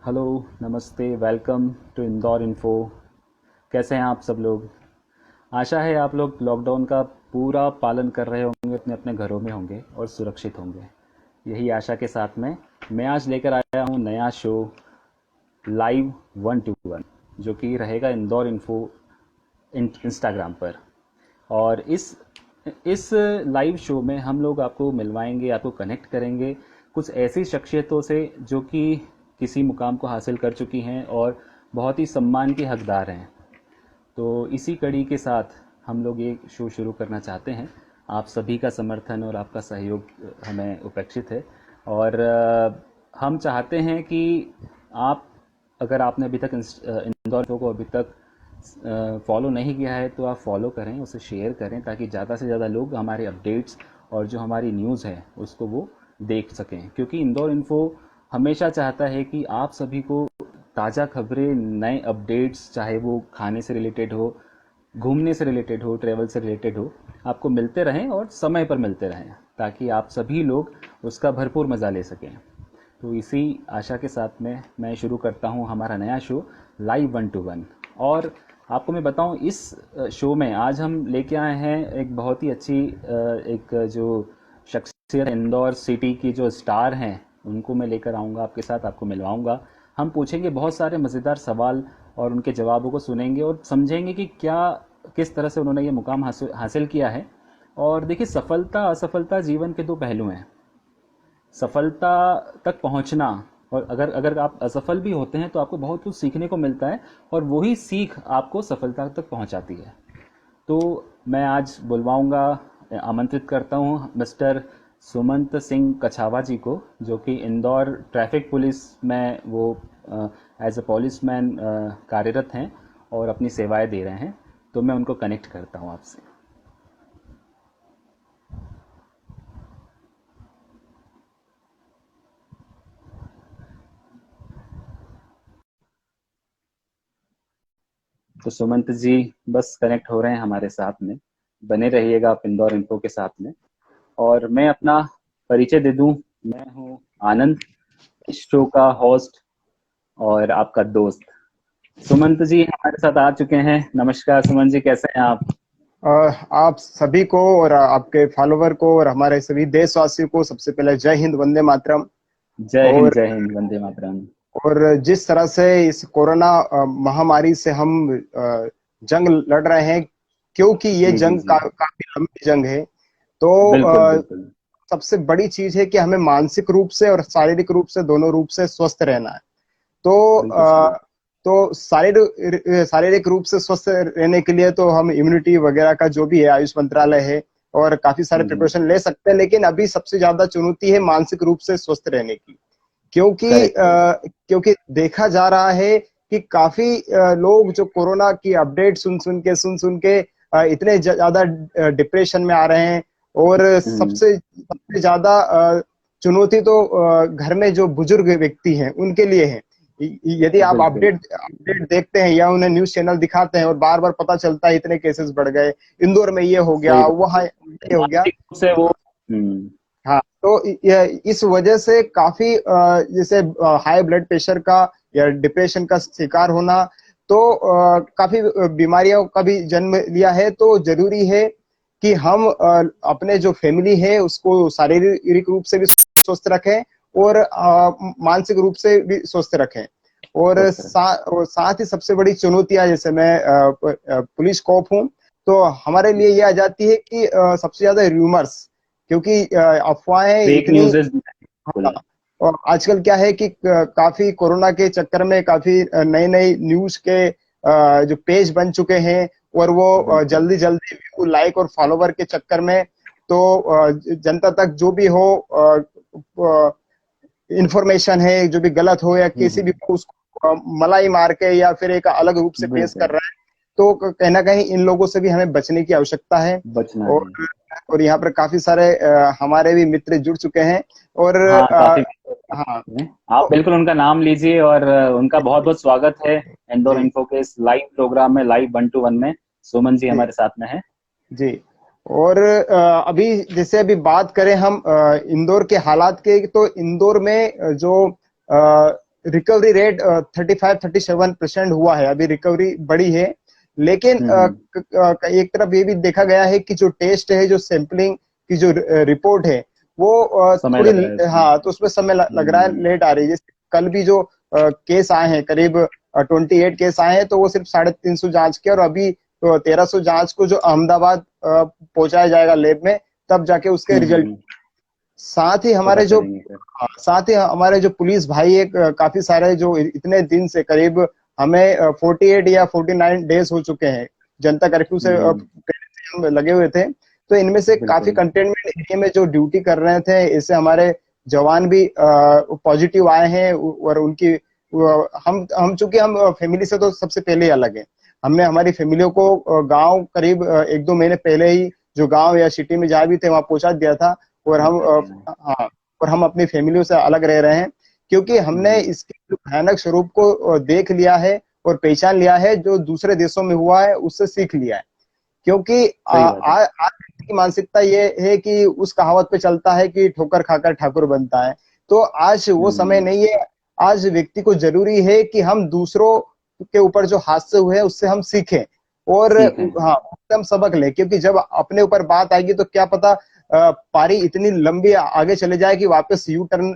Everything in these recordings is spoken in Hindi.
हेलो, नमस्ते, वेलकम टू इंदौर इन्फो। कैसे हैं आप सब लोग? आशा है आप लोग लॉकडाउन का पूरा पालन कर रहे होंगे, अपने अपने घरों में होंगे और सुरक्षित होंगे। यही आशा के साथ में मैं आज लेकर आया हूँ नया शो, लाइव 1 to 1, जो कि रहेगा इंदौर इन्फो इंस्टाग्राम पर। और इस लाइव शो में हम लोग आपको मिलवाएंगे, आपको कनेक्ट करेंगे कुछ ऐसी शख्सियतों से जो कि किसी मुकाम को हासिल कर चुकी हैं और बहुत ही सम्मान की हकदार हैं। तो इसी कड़ी के साथ हम लोग ये शो शुरू करना चाहते हैं। आप सभी का समर्थन और आपका सहयोग हमें अपेक्षित है। और हम चाहते हैं कि आप, अगर आपने अभी तक इंदौर शो को अभी तक फॉलो नहीं किया है तो आप फॉलो करें, उसे शेयर करें, ताकि ज़्यादा से ज़्यादा लोग हमारे अपडेट्स और जो हमारी न्यूज़ है उसको वो देख सकें। क्योंकि इंदौर इन्फो हमेशा चाहता है कि आप सभी को ताज़ा खबरें, नए अपडेट्स, चाहे वो खाने से रिलेटेड हो, घूमने से रिलेटेड हो, ट्रैवल से रिलेटेड हो, आपको मिलते रहें और समय पर मिलते रहें, ताकि आप सभी लोग उसका भरपूर मज़ा ले सकें। तो इसी आशा के साथ में मैं शुरू करता हूं हमारा नया शो, लाइव 1 to 1। और आपको मैं बताऊं, इस शो में आज हम लेके आए हैं एक बहुत ही अच्छी एक जो शख्सियत इंदौर सिटी की जो स्टार हैं, उनको मैं लेकर आऊँगा आपके साथ, आपको मिलवाऊँगा। हम पूछेंगे बहुत सारे मज़ेदार सवाल और उनके जवाबों को सुनेंगे और समझेंगे कि किस तरह से उन्होंने ये मुकाम हासिल किया है। और देखिए, सफलता असफलता जीवन के दो पहलू हैं। सफलता तक पहुंचना, और अगर अगर आप असफल भी होते हैं तो आपको बहुत कुछ सीखने को मिलता है, और वही सीख आपको सफलता तक पहुंचाती है। तो मैं आज बुलवाऊंगा, आमंत्रित करता हूं मिस्टर सुमंत सिंह कछावा जी को, जो कि इंदौर ट्रैफिक पुलिस में वो एज ए पुलिसमैन कार्यरत हैं और अपनी सेवाएं दे रहे हैं। तो मैं उनको कनेक्ट करता हूं आपसे। तो सुमंत जी बस कनेक्ट हो रहे हैं हमारे साथ में। बने रहिएगा आप इंदौर इन्फो के साथ में। और मैं अपना परिचय दे दूं, मैं हूं आनंद, इस शो का होस्ट और आपका दोस्त। सुमंत जी हमारे साथ आ चुके हैं। नमस्कार सुमंत जी, कैसे हैं आप? आप सभी को और आपके फॉलोवर को और हमारे सभी देशवासियों को सबसे पहले जय हिंद, वंदे मातरम। जय हिंद, और जय हिंद, वंदे मातरम। जिस तरह से इस कोरोना महामारी से हम जंग लड़ रहे हैं, क्योंकि ये जी जी जंग जी। काफी लंबी जंग है, तो बिल्कुल बिल्कुल। सबसे बड़ी चीज है कि हमें मानसिक रूप से और शारीरिक रूप से, दोनों रूप से स्वस्थ रहना है। तो बिल्कुल सही। तो शारीरिक शारीरिक रूप से स्वस्थ रहने के लिए तो हम इम्यूनिटी वगैरह का जो भी है, आयुष मंत्रालय है और काफी सारे हम्म। प्रिपरेशन ले सकते हैं, लेकिन अभी सबसे ज्यादा चुनौती है मानसिक रूप से स्वस्थ रहने की। क्योंकि करेक्ट करेक्ट। क्योंकि देखा जा रहा है कि काफी लोग जो कोरोना की अपडेट सुन सुन के इतने ज्यादा डिप्रेशन में आ रहे हैं। और हम्म। सबसे सबसे ज्यादा चुनौती तो घर में जो बुजुर्ग व्यक्ति हैं उनके लिए है। यदि आप बिल्कुल। अपडेट अपडेट देखते हैं या उन्हें न्यूज चैनल दिखाते हैं और बार बार पता चलता है इतने केसेस बढ़ गए, इंदौर में ये हो गया, सही बात। वहां ये हो गया। मानसिक रूप से वो। हम्म। हाँ, तो इस वजह से काफी जैसे हाई ब्लड प्रेशर का या डिप्रेशन का शिकार होना, तो काफी बीमारियों का भी जन्म लिया है। तो जरूरी है कि हम अपने जो फैमिली है उसको शारीरिक रूप से भी स्वस्थ रखें और मानसिक रूप से भी स्वस्थ रखें। और स्वस्थ रहे। और साथ ही सबसे बड़ी चुनौतियां, जैसे मैं पुलिस कॉप हूँ, तो हमारे लिए ये आ जाती है कि सबसे ज्यादा र्यूमर्स, क्योंकि अफवाहें फेक इतनी। न्यूज़। हाँ, बिल्कुल। और आजकल क्या है कि काफी कोरोना के चक्कर में काफी नई नई न्यूज के जो पेज बन चुके हैं, और वो बिल्कुल। जल्दी जल्दी व्यू, लाइक और फॉलोवर के चक्कर में, तो जनता तक जो भी हो इंफॉर्मेशन है, जो भी गलत हो या किसी भी को, उसको मलाई मार के या फिर एक अलग रूप से पेश कर बिल्कुल। रहा है। तो कहीं ना कहीं इन लोगों से भी हमें बचने की आवश्यकता है। बचना और है। यहाँ पर काफी सारे हमारे भी मित्र जुड़ चुके हैं। और हाँ, काफी। हाँ, आप तो बिल्कुल उनका नाम लीजिए, और उनका बहुत बहुत स्वागत है इंदौर जी इन्फो के इस लाइव प्रोग्राम में, लाइव 1 to 1 में। सुमन जी जी हमारे साथ में है। जी। और अभी जैसे अभी बात करें हम इंदौर के हालात के, तो इंदौर में जो रिकवरी रेट 35-37% हुआ है, अभी रिकवरी बढ़ी है। लेकिन एक तरफ ये भी देखा गया है कि जो टेस्ट है, जो सैंपलिंग की जो रिपोर्ट है, वो समय थोड़ी लग रहा है उसमें। हाँ, तो उसमें समय लग रहा है, लेट आ रही है। जैसे कल भी जो केस आए हैं, करीब 28 केस आए हैं, तो वो सिर्फ 350 जांच के, और अभी तो 1300 जांच को जो अहमदाबाद पहुंचाया जाएगा लैब में, तब जाके उसके रिजल्ट। साथ ही पता हमारे जो चलेंगे फिर। साथ ही हमारे जो पुलिस भाई एक काफी सारे जो इतने दिन से, करीब हमें 48 या 49 डेज हो चुके हैं जनता कर्फ्यू से पहले से हम लगे हुए थे, तो इनमें से काफी बिल्कुल। कंटेनमेंट एरिया में जो ड्यूटी कर रहे थे, इससे हमारे जवान भी पॉजिटिव आए हैं, और उनकी हम चूंकि हम फैमिली से तो सबसे पहले ही अलग है, हमने हमारी फैमिलियों को गांव करीब 1-2 महीने पहले ही जो गांव या सिटी में जहाँ भी थे वहां पहुंचा दिया था, और हम हाँ, और हम अपनी फैमिलियों से अलग रह रहे हैं, क्योंकि हमने इसके भयानक स्वरूप को देख लिया है और पहचान लिया है, जो दूसरे देशों में हुआ है उससे सीख लिया है। क्योंकि आज की मानसिकता ये है कि उस कहावत पे चलता है कि ठोकर खाकर ठाकुर बनता है, तो आज वो समय नहीं है। आज व्यक्ति को जरूरी है कि हम दूसरों के ऊपर जो हादसे हुए हैं उससे हम सीखें, और हाँ, उससे हम सबक लें, क्योंकि जब अपने ऊपर बात आएगी तो क्या पता पारी इतनी लंबी आगे चले जाए कि वापस यू टर्न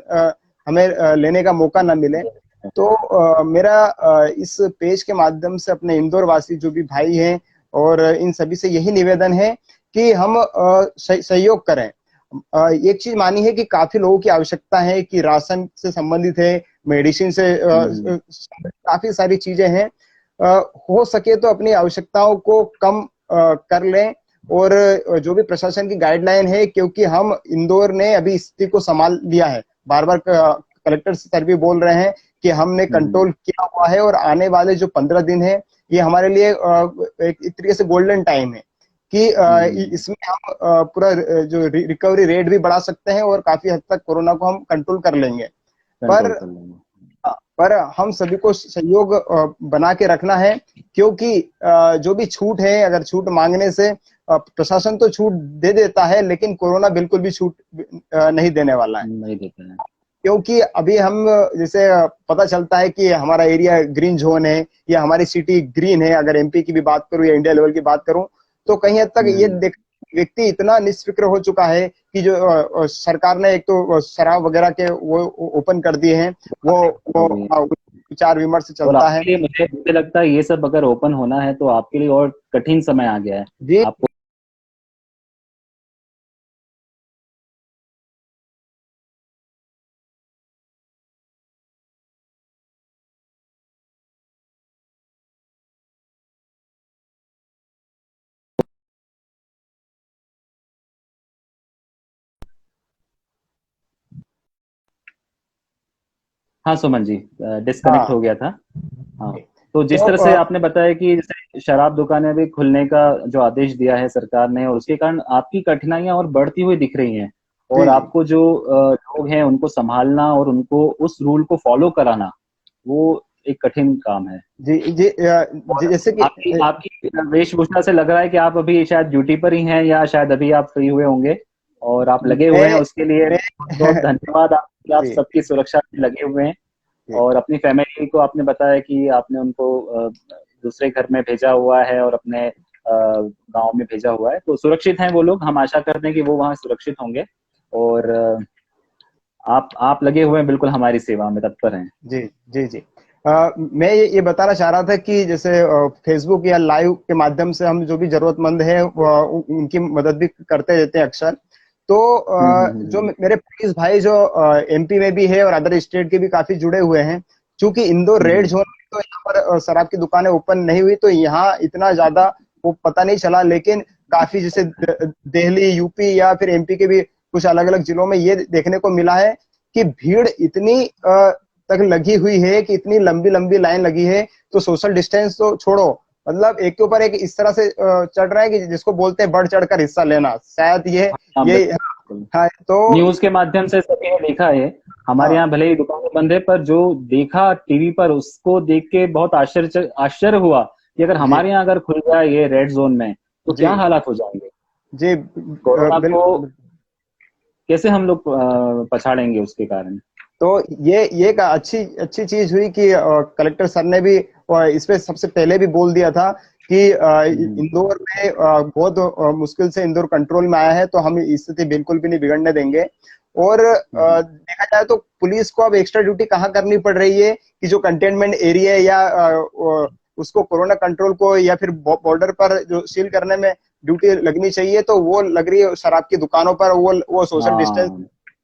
हमें लेने का मौका ना मिले। तो मेरा इस पेज के माध्यम से अपने इंदौर वासी जो भी भाई हैं और इन सभी से यही निवेदन है कि हम सहयोग करें। एक चीज मानी है कि काफी लोगों की आवश्यकता है, कि राशन से संबंधित है, मेडिसिन से काफी सारी चीजें हैं। हो सके तो अपनी आवश्यकताओं को कम कर लें, और जो भी प्रशासन की गाइडलाइन है, क्योंकि हम इंदौर ने अभी स्थिति को संभाल लिया है, बार बार कलेक्टर सर भी बोल रहे हैं कि हमने कंट्रोल किया हुआ है, और आने वाले जो 15 दिन है, ये हमारे लिए एक तरीके से गोल्डन टाइम है, कि इसमें हम पूरा जो रिकवरी रेट भी बढ़ा सकते हैं, और काफी हद तक कोरोना को हम कंट्रोल कर लेंगे। पर पर हम सभी को सहयोग बना के रखना है, क्योंकि जो भी छूट है, अगर छूट मांगने से प्रशासन तो छूट दे देता है, लेकिन कोरोना बिल्कुल भी छूट नहीं देने वाला है। नहीं देते हैं। क्योंकि अभी हम जैसे पता चलता है कि हमारा एरिया ग्रीन जोन है, या हमारी सिटी ग्रीन है, अगर एमपी की भी बात करूं या इंडिया लेवल की बात करूं, तो कहीं हद तक ये व्यक्ति इतना निष्फिक्र हो चुका है कि जो सरकार ने एक तो शराब वगैरह के वो ओपन कर दिए हैं, वो विचार विमर्श चलता है। मुझे लगता है ये सब अगर ओपन होना है तो आपके लिए और कठिन समय आ गया है। जी, आपको हाँ सुमन जी, डिस्कनेक्ट हाँ, हो गया था। हाँ, तो जिस तो तरह से आपने बताया कि जैसे शराब दुकानें भी खुलने का जो आदेश दिया है सरकार ने, और उसके कारण आपकी कठिनाइयां और बढ़ती हुई दिख रही हैं, जी और आपको जो लोग हैं उनको संभालना और उनको उस रूल को फॉलो कराना, वो एक कठिन काम है। जी जी और जैसे कि आपकी आपकी वेशभूषा से लग रहा है कि आप अभी शायद ड्यूटी पर ही हैं, या शायद अभी आप फ्री हुए होंगे और आप लगे हुए हैं। मैं उसके लिए मैं बहुत बहुत धन्यवाद। आप जी सबकी सुरक्षा में लगे हुए हैं, जी और अपनी फैमिली को आपने बताया कि आपने उनको दूसरे घर में भेजा हुआ है और अपने गांव में भेजा हुआ है, तो सुरक्षित हैं वो लोग। हम आशा करते हैं कि वो वहाँ सुरक्षित होंगे, और आप लगे हुए हैं, बिल्कुल हमारी सेवा में तत्पर हैं। जी जी जी मैं ये बताना चाह रहा था कि जैसे फेसबुक या लाइव के माध्यम से हम जो भी जरूरतमंद है उनकी मदद भी करते रहते हैं अक्सर। तो जो मेरे पुलिस भाई जो एमपी में भी है और अदर स्टेट के भी काफी जुड़े हुए हैं, क्योंकि इंदौर रेड जोन में तो यहाँ पर शराब की दुकानें ओपन नहीं हुई, तो यहाँ इतना ज्यादा वो पता नहीं चला, लेकिन काफी जैसे दिल्ली, यूपी या फिर एमपी के भी कुछ अलग अलग जिलों में ये देखने को मिला है कि भीड़ इतनी तक लगी हुई है, कि इतनी लंबी लंबी लाइन लगी है, तो सोशल डिस्टेंस तो छोड़ो, मतलब एक के ऊपर एक इस तरह से चढ़ रहा है कि जिसको बोलते हैं बढ़ चढ़कर हिस्सा लेना, शायद हाँ, ये बिल्कुल। हाँ, तो न्यूज के माध्यम से सभी ने देखा है। हमारे हाँ यहाँ भले ही दुकानें बंद है, पर जो देखा टीवी पर उसको देख के बहुत आश्चर्य हुआ कि अगर जी हमारे यहाँ अगर खुल जाए ये रेड जोन में, तो जी क्या हालात हो जाएंगे। जी कोरोना को बिल्कुल। कैसे हम लोग पछाड़ेंगे उसके कारण। तो ये एक अच्छी अच्छी चीज हुई कि कलेक्टर सर ने भी इस पे सबसे पहले भी बोल दिया था कि इंदौर में बहुत मुश्किल से इंदौर कंट्रोल में आया है, तो हम स्थिति बिल्कुल भी नहीं बिगड़ने देंगे। और देखा जाए तो पुलिस को अब एक्स्ट्रा ड्यूटी कहाँ करनी पड़ रही है कि जो कंटेनमेंट एरिया या उसको कोरोना कंट्रोल को या फिर बॉर्डर पर जो सील करने में ड्यूटी लगनी चाहिए, तो वो लग रही है शराब की दुकानों पर। वो सोशल डिस्टेंस हाँ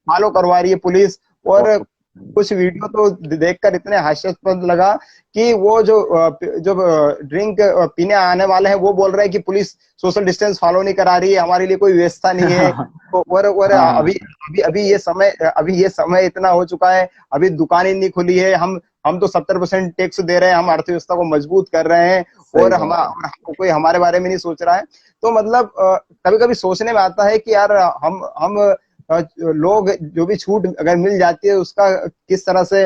फॉलो करवा रही है पुलिस। और बहुत। कुछ वीडियो तो देखकर इतने हास्यास्पद लगा कि वो जो ड्रिंक पीने आने वाले हैं वो बोल रहे हैं कि पुलिस सोशल डिस्टेंस फॉलो नहीं करा रही है, हमारे लिए कोई व्यवस्था नहीं है। और हाँ अभी ये समय इतना हो चुका है, अभी दुकानें नहीं खुली है, हम तो 70% टैक्स दे रहे हैं, हम अर्थव्यवस्था को मजबूत कर रहे हैं, सही और बात है। कोई हमारे बारे में नहीं सोच रहा है। तो मतलब कभी कभी सोचने में आता है कि यार हम लोग जो भी छूट अगर मिल जाती है उसका किस तरह से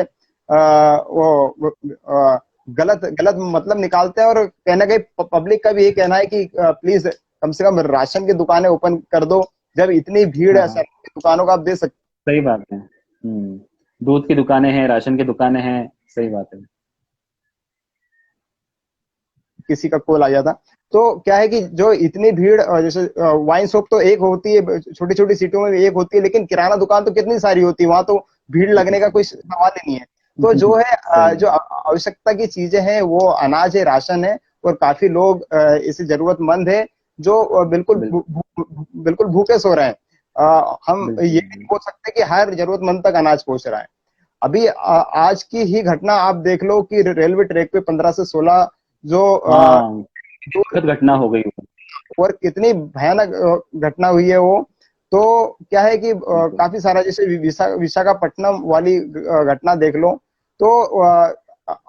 गलत गलत मतलब निकालते हैं। और कहीं ना कहीं पब्लिक का भी ये कहना है कि प्लीज कम से कम राशन की दुकानें ओपन कर दो, जब इतनी भीड़ है हाँ सर की दुकानों का आप दे सकते। सही बात है। दूध की दुकानें हैं, राशन की दुकानें हैं। सही बात है। किसी का कॉल आ जाता तो क्या है कि जो इतनी भीड़ जैसे वाइन शॉप तो एक होती है, छोटी छोटी सिटियों में भी एक होती है, लेकिन किराना दुकान तो कितनी सारी होती है, वहां तो भीड़ लगने का कोई सवाल ही नहीं है। तो जो है सही जो है। आवश्यकता की चीजें हैं वो अनाज है, राशन है, और काफी लोग इसे जरूरतमंद है जो बिल्कुल बिल्कुल भूखे सो रहे हैं। हम ये बिल्कुल। नहीं बोल सकते कि हर जरूरतमंद तक अनाज पहुंच रहा है। अभी आज की ही घटना आप देख लो कि रेलवे ट्रैक पे 15 से 16 जो हाँ जो दुखद घटना हो गई वो। और कितनी भयानक घटना हुई है वो। तो क्या है कि बिल्कुल। काफी सारा जैसे विशाखापट्टनम वाली घटना देख लो। तो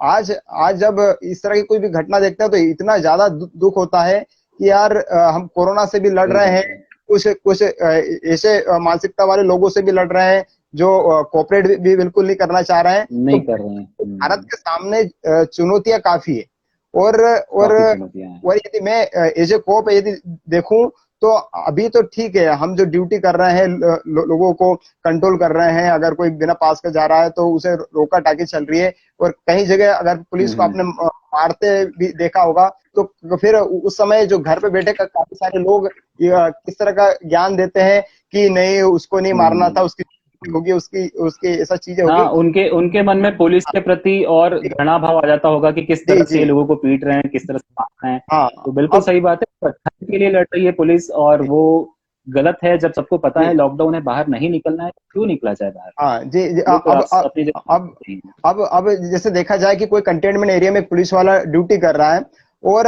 आज आज जब इस तरह की कोई भी घटना देखते हैं तो इतना ज्यादा दुख होता है कि यार हम कोरोना से भी लड़ सही रहे बात हैं, है। कुछ कुछ ऐसे मानसिकता वाले लोगों से भी लड़ रहे हैं जो कोऑपरेट भी बिल्कुल नहीं करना चाह रहे हैं। तो नहीं कर रहे हैं। भारत के सामने चुनौतियां काफी है। और काफी चुनौतियां हैं। और यदि मैं एज ए कोप यदि देखूं तो अभी तो ठीक है, हम जो ड्यूटी कर रहे हैं लोगों को कंट्रोल कर रहे हैं, अगर कोई बिना पास का जा रहा है तो उसे रोका टाकी चल रही है। और कई जगह अगर पुलिस को आपने हम्म। मारते भी देखा होगा तो फिर उस समय जो घर पे बैठे काफी सारे लोग किस तरह का ज्ञान देते हैं कि नहीं उसको नहीं मारना था, हम्म। उसकी होगी, उसकी उसकी ऐसा चीजें होगी। हाँ उनके उनके मन में पुलिस के प्रति और घृणा भाव आ जाता होगा कि किस जी तरह से जी। ये लोगों को पीट रहे हैं, किस तरह से मार रहे हैं। हाँ। तो बिल्कुल अब सही बात है, धर्म के लिए लड़ रही है पुलिस और जी वो गलत है। जब सबको पता है जी। लॉकडाउन है, बाहर नहीं निकलना है, क्यों निकला जाए बाहर? हाँ जी जी। वो तो अपनी जगह अब सही है। अब जैसे देखा जाए कि कोई कंटेनमेंट एरिया में पुलिस वाला ड्यूटी कर रहा है, और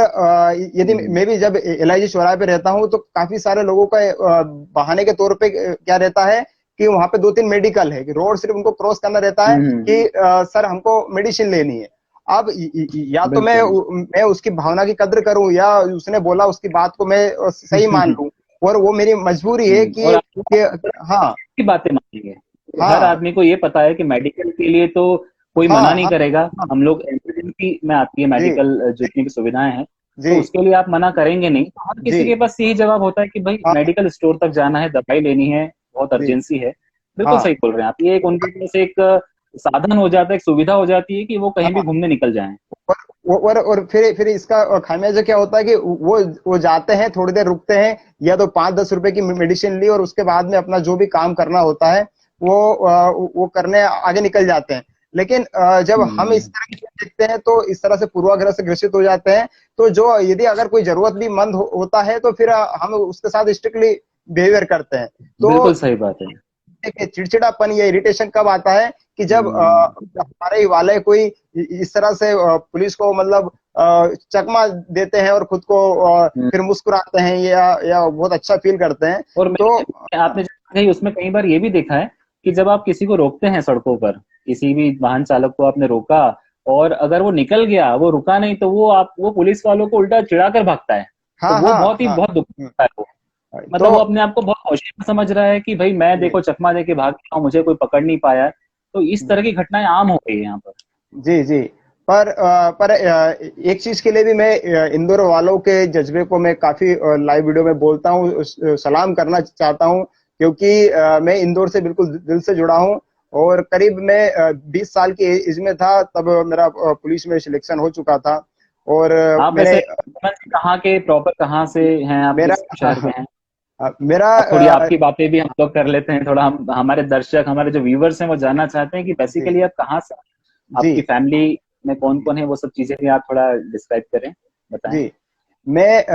यदि हम्म। मैं भी जब एलआईजी चौराहे पे रहता हूँ तो काफी सारे लोगों का बहाने के तौर पे क्या रहता है कि वहां पे 2-3 मेडिकल है, कि रोड सिर्फ उनको क्रॉस करना रहता है कि हम्म। सर हमको मेडिसिन लेनी है। अब या तो बिल्कुल। मैं उसकी भावना की कद्र करूं, या उसने बोला उसकी बात को मैं सही मान लूं, और वो मेरी मजबूरी है और कि हाँ की बातें मानेंगे। हर हाँ आदमी को ये पता है कि मेडिकल के लिए तो कोई हाँ मना नहीं हाँ करेगा। हाँ। हम लोग इमरजेंसी में आती है जी मेडिकल जितनी भी सुविधाएं हैं, जी तो उसके लिए आप मना करेंगे नहीं। तो हर जी। किसी के पास यही जवाब होता है कि भाई हाँ मेडिकल स्टोर तक जाना है, दवाई लेनी है, बहुत जी। अर्जेंसी है। बिल्कुल हाँ सही बोल रहे हैं आप। ये एक उनके पास एक साधन हो जाता है, एक सुविधा हो जाती है कि वो कहीं भी हाँ। घूमने निकल जाएं। और फिर इसका खामियाजा क्या होता है कि वो जाते हैं, थोड़ी देर रुकते हैं, या तो 5-10 रुपए की मेडिसिन ली और उसके बाद में अपना जो भी काम करना होता है वो करने आगे निकल जाते हैं। लेकिन जब हम इस हम्म। तरह की चीज़ देखते हैं तो इस तरह से पूर्वाग्रह से ग्रसित हो जाते हैं। तो जो यदि अगर कोई जरूरत भी मंद होता है तो फिर हम उसके साथ स्ट्रिक्टली बिहेवियर करते हैं। तो बिल्कुल सही बात है। देखिए चिड़चिड़ापन या इरिटेशन कब आता है कि जब हम्म। हमारे ही वाले कोई इस तरह से पुलिस को मतलब चकमा देते हैं और खुद को हम्म। फिर मुस्कुराते हैं या बहुत अच्छा फील करते हैं। और तो आपने जो कही उसमें कई बार ये भी देखा है कि जब आप किसी को रोकते हैं सड़कों पर, किसी भी वाहन चालक को आपने रोका और अगर वो निकल गया, वो रुका नहीं, तो वो पुलिस वालों को उल्टा चिढ़ा कर भागता है। तो हाँ वो हाँ बहुत ही हाँ। बहुत दुख हम्म, होता है वो। मतलब वो तो अपने आप को बहुत होशियार समझ रहा है कि भाई मैं जी देखो चकमा दे के भाग गया हूं, मुझे कोई पकड़ नहीं पाया। तो इस तरह की घटनाएं आम हो गई है यहाँ पर। जी जी। पर एक चीज के लिए भी मैं इंदौर वालों के जज्बे को मैं काफी लाइव वीडियो में बोलता हूँ, सलाम करना चाहता हूँ, क्योंकि मैं इंदौर से बिल्कुल दिल से जुड़ा हूँ। और करीब मैं 20 साल की एज में था, तब मेरा पुलिस में सिलेक्शन हो चुका था। और आप मैंने वैसे सुमन जी कहाँ के, प्रॉपर कहाँ से हैं आप, मेरा किस शहर के हैं? मेरा अब थोड़ी आपकी बातें भी हम लोग कर लेते हैं, थोड़ा हम, हमारे दर्शक, हमारे जो व्यूवर्स हैं वो जानना चाहते हैं कि जी बेसिकली आप कहाँ से, जी आपकी फैमिली में कौन कौन है, वो सब चीजें भी आप थोड़ा डिस्क्राइब करें, बताएं। जी। मैं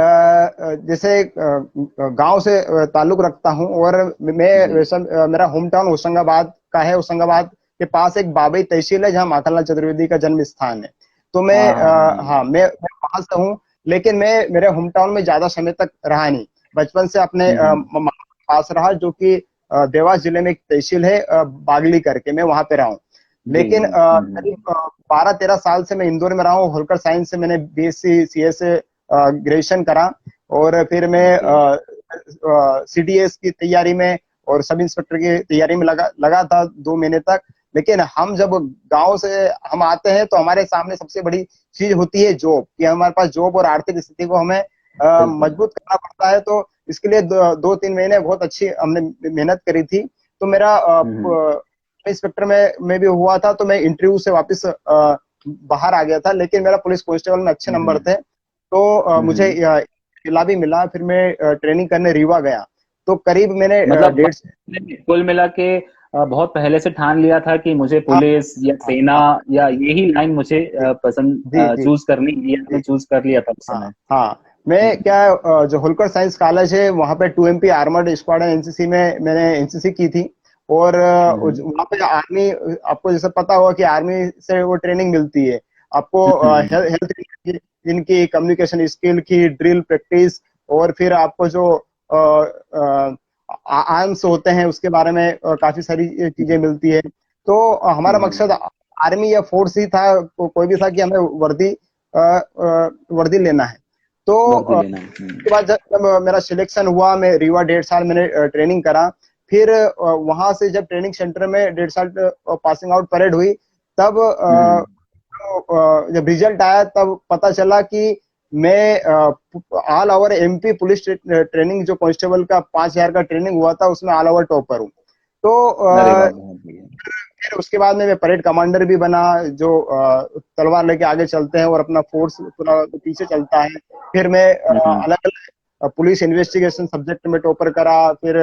जैसे गांव से ताल्लुक रखता हूं, और मैं जी। वैसा मेरा होम टाउन होशंगाबाद का है। होशंगाबाद के पास एक बाबई तहसील है जहां माखनलाल चतुर्वेदी का जन्म स्थान है। तो मैं हाँ हाँ हाँ हाँ। हाँ, मैं वहां से हूँ। लेकिन मैं मेरे होम टाउन में ज्यादा समय तक रहा नहीं। बचपन से अपने हम्म मामा के पास रहा, जो कि देवास जिले में एक तहसील है, बागली करके, मैं वहां पे रहा हूँ। जी लेकिन जी। करीब 12-13 साल से मैं इंदौर में रहा हूँ। होलकर साइंस से मैंने बीएससी सीए से ग्रेजुएशन करा। और फिर मैं ओके। सीडीएस की तैयारी में और सब इंस्पेक्टर की तैयारी में लगा लगा था 2 महीने तक। लेकिन हम जब गांव से हम आते हैं तो हमारे सामने सबसे बड़ी चीज होती है जॉब, कि हमारे पास जॉब और आर्थिक स्थिति को हमें बिल्कुल। मजबूत करना पड़ता है। तो इसके लिए 2-3 महीने बहुत अच्छी हमने मेहनत करी थी। तो मेरा हम्म इंस्पेक्टर में भी हुआ था, तो मैं इंटरव्यू से वापस बाहर आ गया था। लेकिन मेरा पुलिस कांस्टेबल में अच्छे नंबर हम्म थे, तो मुझे हम्म। जिला भी मिला। फिर मैं ट्रेनिंग करने रीवा गया। तो करीब मैंने मतलब 1.5। आपने कुल मिला के बहुत पहले से ठान लिया था कि मुझे हाँ पुलिस या हाँ सेना हाँ। या यही लाइन मुझे जी पसंद, जी जी चूज करनी, ये जी। आपने चूज कर लिया था उस हाँ समय? हाँ। मैं हम्म क्या जो होलकर साइंस कॉलेज है वहाँ पे 2MP आर्मर्ड स्क्वाड एनसीसी में मैंने एनसीसी की थी। और हम्म वहाँ पे आर्मी, आपको जैसे पता होगा कि आर्मी से वो ट्रेनिंग मिलती है आपको, हम्म हेल्थ इनकी, कम्युनिकेशन स्किल की ड्रिल प्रैक्टिस, और फिर आपको जो आर्म्स होते हैं उसके बारे में काफी सारी चीजें मिलती है। तो हमारा हम्म। मकसद आर्मी या फोर्स ही था, कोई भी था, कि हमें वर्दी वर्दी लेना है। तो वर्दी लेना है। उसके बाद जब मेरा सिलेक्शन हुआ, मैं रीवा 1.5 साल मैंने ट्रेनिंग करा। फिर वहां से जब ट्रेनिंग सेंटर में 1.5 साल पासिंग आउट परेड हुई, तब हम्म जब रिजल्ट आया तब पता चला कि मैं all over MP police training, जो कांस्टेबल का 5,000 का ट्रेनिंग हुआ था, उसमें ऑल ओवर टॉपर हूँ। तो अरे वाह, बहुत बढ़िया। फिर उसके बाद में मैं परेड कमांडर भी बना, जो तलवार लेके आगे चलते हैं और अपना फोर्स पूरा पीछे चलता है। फिर मैं हम्म अलग अलग पुलिस इन्वेस्टिगेशन सब्जेक्ट में टॉपर करा। फिर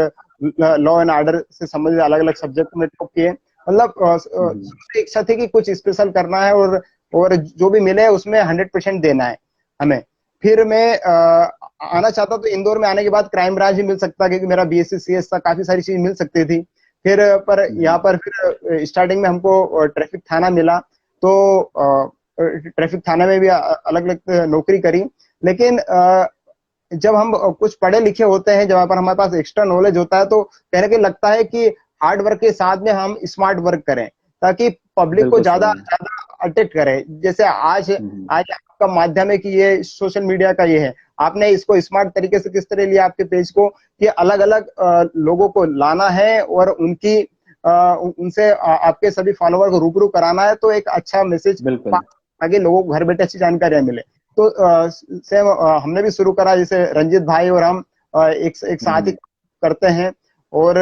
लॉ एंड ऑर्डर से संबंधित अलग अलग सब्जेक्ट में टॉप किए। मतलब हम्म शुरू से इच्छा थी कि कुछ स्पेशल करना है, और जो भी मिले उसमें 100% देना है हमें। फिर मैं आना चाहता, तो इंदौर में आने के बाद क्राइम ब्रांच भी मिल सकता, क्योंकि मेरा बीएससी सीएस था, काफी सारी चीज मिल सकती थी। फिर पर यहाँ हम्म पर फिर स्टार्टिंग में हमको ट्रैफिक थाना मिला। तो ट्रैफिक थाने में भी अलग अलग नौकरी करी। लेकिन जब हम कुछ पढ़े लिखे होते हैं, जब पर हमारे पास एक्स्ट्रा नॉलेज होता है, तो कहने के लगता है कि हार्ड वर्क के साथ में हम स्मार्ट वर्क करें, ताकि पब्लिक को बिल्कुल ज्यादा सही। ज्यादा अट्रैक्ट करें। जैसे आज हम्म आज आपका माध्यम है कि ये सोशल मीडिया का ये है, आपने इसको स्मार्ट तरीके से किस तरह लिया आपके पेज को, कि अलग अलग लोगों को लाना है और उनकी उनसे आपके सभी फॉलोवर को रूबरू कराना है, तो एक अच्छा मैसेज बिल्कुल। ताकि लोगों को घर बैठे अच्छी जानकारियां मिले। तो सेम हमने भी शुरू करा, जैसे रंजित भाई और हम एक साथ ही हम्म। करते हैं। और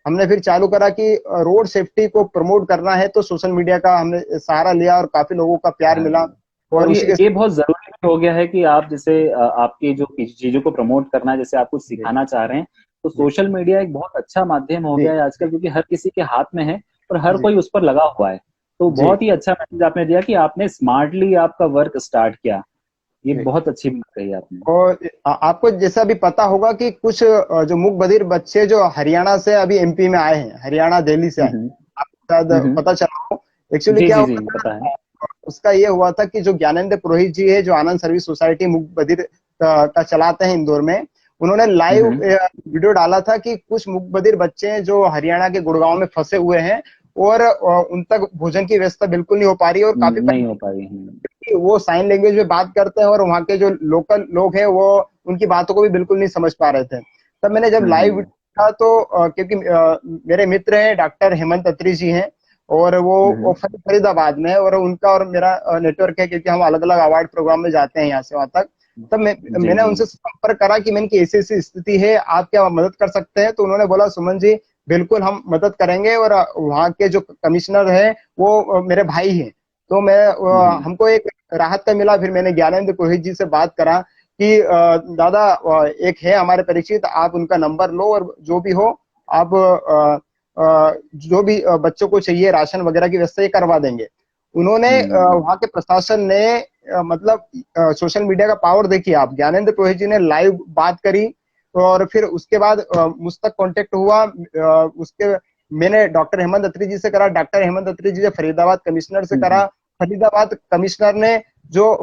हमने फिर चालू करा कि रोड सेफ्टी को प्रमोट करना है, तो सोशल मीडिया का हमने सहारा लिया और काफी लोगों का प्यार हाँ मिला। जी। और और उसी के ये बहुत जरूरी भी हो गया है कि आप जैसे आपकी जो चीजों को प्रमोट करना है, जैसे आप कुछ जी सिखाना चाह रहे हैं, तो जी सोशल मीडिया एक बहुत अच्छा माध्यम हो जी गया है आजकल, क्योंकि हर किसी के हाथ में है और हर जी कोई उस पर लगा हुआ है। तो जी बहुत ही अच्छा मैसेज आपने दिया कि आपने स्मार्टली आपका वर्क स्टार्ट किया। ये जी। बहुत अच्छी बात कही आपने। और आपको जैसा भी पता होगा कि कुछ जो मूक बधिर बच्चे जो हरियाणा से अभी एमपी में आए हैं, हरियाणा दिल्ली से आए, हम्म आपको शायद हम्म। पता चला हो। एक्चुअली जी क्या जी हुआ जी, पता है। था, उसका ये हुआ था कि जो ज्ञानेंद्र पुरोहित जी है, जो आनंद सर्विस सोसाइटी मूक बधिर का चलाते हैं इंदौर में, उन्होंने लाइव हम्म। वीडियो डाला था कि कुछ मूक बधिर बच्चे हैं जो हरियाणा के गुड़गांव में फंसे हुए हैं, और उन तक भोजन की व्यवस्था बिल्कुल नहीं हो पा रही है, और काफी नहीं हो पाई। वो साइन लैंग्वेज में बात करते हैं, और वहाँ के जो लोकल लोग हैं वो उनकी बातों को भी बिल्कुल नहीं समझ पा रहे थे। तब मैंने जब लाइव हम्म देखा, तो क्योंकि मेरे मित्र हैं, डॉक्टर हेमंत अत्री जी हैं, और वो हम्म। फरीदाबाद में है, और उनका और मेरा नेटवर्क है, क्योंकि हम अलग अलग अवार्ड प्रोग्राम में जाते हैं यहाँ से वहां तक। तब जी मैंने जी। उनसे संपर्क करा कि मैंने ऐसी ऐसी स्थिति है, आप क्या मदद कर सकते हैं? तो उन्होंने बोला, सुमन जी, बिल्कुल हम मदद करेंगे। और वहाँ के जो कमिश्नर हैं वो मेरे भाई हैं, तो मैं हमको एक राहत का मिला। फिर मैंने ज्ञानेंद्र पुरोहित जी से बात करा कि दादा एक है हमारे परिचित, आप उनका नंबर लो और जो भी हो आप जो भी बच्चों को चाहिए राशन वगैरह की व्यवस्था ये करवा देंगे। उन्होंने वहाँ के प्रशासन ने मतलब सोशल मीडिया का पावर देखिए आप, ज्ञानेंद्र पुरोहित जी ने लाइव बात करी और फिर उसके बाद मुझ तक कांटेक्ट हुआ। उसके मैंने डॉक्टर हेमंत अत्री जी से करा, डॉक्टर हेमंत अत्री जी से फरीदाबाद कमिश्नर से करा। फरीदाबाद कमिश्नर ने जो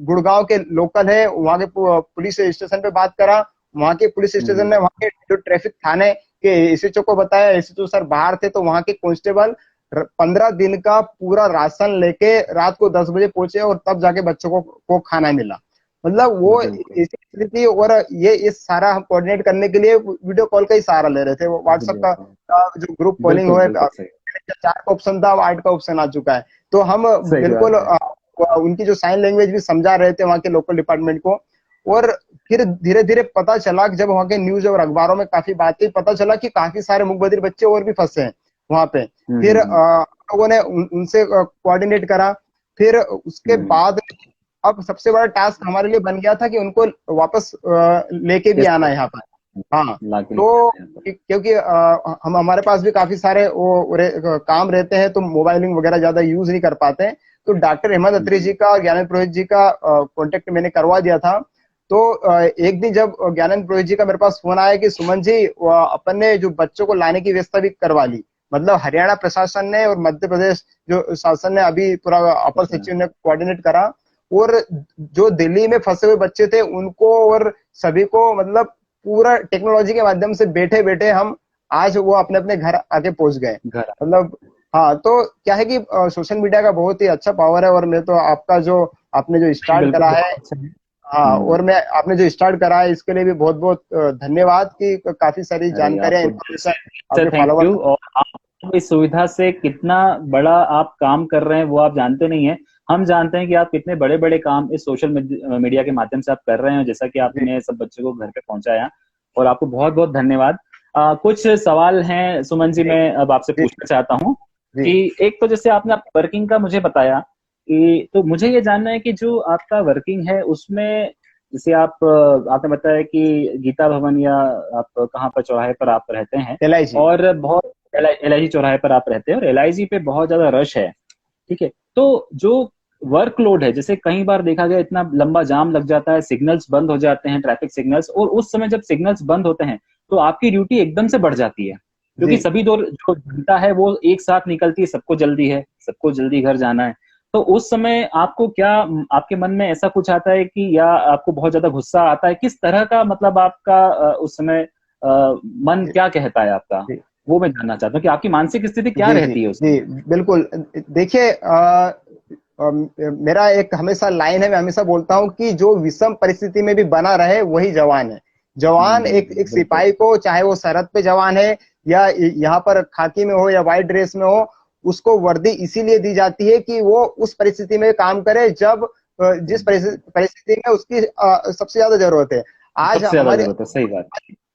गुड़गांव के लोकल है वहाँ के पुलिस स्टेशन पे बात करा। वहाँ के पुलिस स्टेशन ने वहाँ के जो ट्रैफिक थाने के एसएचओ को बताया, एसएचओ सर बाहर थे तो वहाँ के कांस्टेबल 15 दिन का पूरा राशन लेके रात को 10 बजे पहुंचे और तब जाके बच्चों को खाना मिला। मतलब वो ऐसी स्थिति। और ये इस सारा हम कोऑर्डिनेट करने के लिए वीडियो कॉल का ही सहारा ले रहे थे। व्हाट्सएप का जो ग्रुप कॉलिंग हुआ, 4 का ऑप्शन था, अब 8 का ऑप्शन आ चुका है। तो हम बिल्कुल उनकी जो साइन लैंग्वेज भी समझा रहे थे वहाँ के लोकल डिपार्टमेंट को। और फिर धीरे धीरे पता चला कि जब वहाँ के न्यूज और अखबारों में काफी बातें, पता चला कि काफी सारे मुखबधिर बच्चे और भी फंसे हैं वहाँ पे। फिर लोगों ने उनसे कोऑर्डिनेट करा। फिर उसके बाद अब सबसे बड़ा टास्क हमारे लिए बन गया था कि उनको वापस लेके भी आना है यहाँ पर। हाँ, तो क्योंकि हम हमारे पास भी काफी सारे काम रहते हैं तो मोबाइलिंग वगैरह ज्यादा यूज नहीं कर पाते हैं। तो डॉक्टर हेमंत अत्री जी का, ज्ञानेंद्र पुरोहित जी का कांटेक्ट मैंने करवा दिया था। तो एक दिन जब ज्ञानेंद्र पुरोहित जी का मेरे पास फोन आया कि सुमन जी अपन ने जो बच्चों को लाने की व्यवस्था भी करवा ली, मतलब हरियाणा प्रशासन ने और मध्य प्रदेश जो शासन ने अभी पूरा अपर सचिव ने कोऑर्डिनेट करा और जो दिल्ली में फंसे हुए बच्चे थे उनको और सभी को मतलब पूरा टेक्नोलॉजी के माध्यम से बैठे बैठे हम आज वो अपने अपने घर आके पहुंच गए मतलब। हाँ, तो क्या है कि सोशल मीडिया का बहुत ही अच्छा पावर है। और मैं तो आपका जो आपने जो स्टार्ट करा है, हाँ, और मैं आपने जो स्टार्ट करा है इसके लिए भी बहुत बहुत धन्यवाद कि काफी सारी जानकारियां, इन्फॉर्मेशन आपके थैंक यू। फॉलोवर। और आप इस सुविधा से कितना बड़ा आप काम कर रहे हैं वो आप जानते नहीं है, हम जानते हैं कि आप कितने बड़े बड़े काम इस सोशल मीडिया के माध्यम से आप कर रहे हैं, जैसा कि आपने सब बच्चों को घर पे पहुंचाया, और आपको बहुत बहुत धन्यवाद। कुछ सवाल हैं सुमन जी, मैं अब आपसे पूछना चाहता हूँ कि एक तो जैसे आपने वर्किंग का मुझे बताया कि, तो मुझे ये जानना है कि जो आपका वर्किंग है उसमें जैसे आपने बताया कि गीता भवन या आप कहाँ पर चौराहे पर आप रहते हैं, LIG, और बहुत LIG चौराहे पर आप रहते हैं और LIG पे बहुत ज्यादा रश है, ठीक है। तो जो वर्कलोड है, जैसे कई बार देखा गया इतना लंबा जाम लग जाता है, सिग्नल्स बंद हो जाते हैं, ट्रैफिक सिग्नल्स, और उस समय जब सिग्नल्स बंद होते हैं तो आपकी ड्यूटी एकदम से बढ़ जाती है, क्योंकि सभी दो जो जनता है वो एक साथ निकलती है, सबको जल्दी है, सबको जल्दी घर जाना है। तो उस समय आपको क्या, आपके मन में ऐसा कुछ आता है कि, या आपको बहुत ज्यादा गुस्सा आता है, किस तरह का मतलब आपका उस समय मन क्या कहता है आपका, वो मैं जानना चाहता हूँ कि आपकी मानसिक स्थिति क्या रहती है उसमें। जी बिल्कुल। देखिए मेरा एक हमेशा लाइन है, मैं हमेशा बोलता हूँ कि जो विषम परिस्थिति में भी बना रहे वही जवान है। जवान एक सिपाही को, चाहे वो सरहद पे जवान है या यहाँ पर खाकी में हो या व्हाइट ड्रेस में हो, उसको वर्दी इसीलिए दी जाती है कि वो उस परिस्थिति में काम करे जब जिस परिस्थिति में उसकी सबसे ज्यादा जरूरत है। आज हमारी सही बात,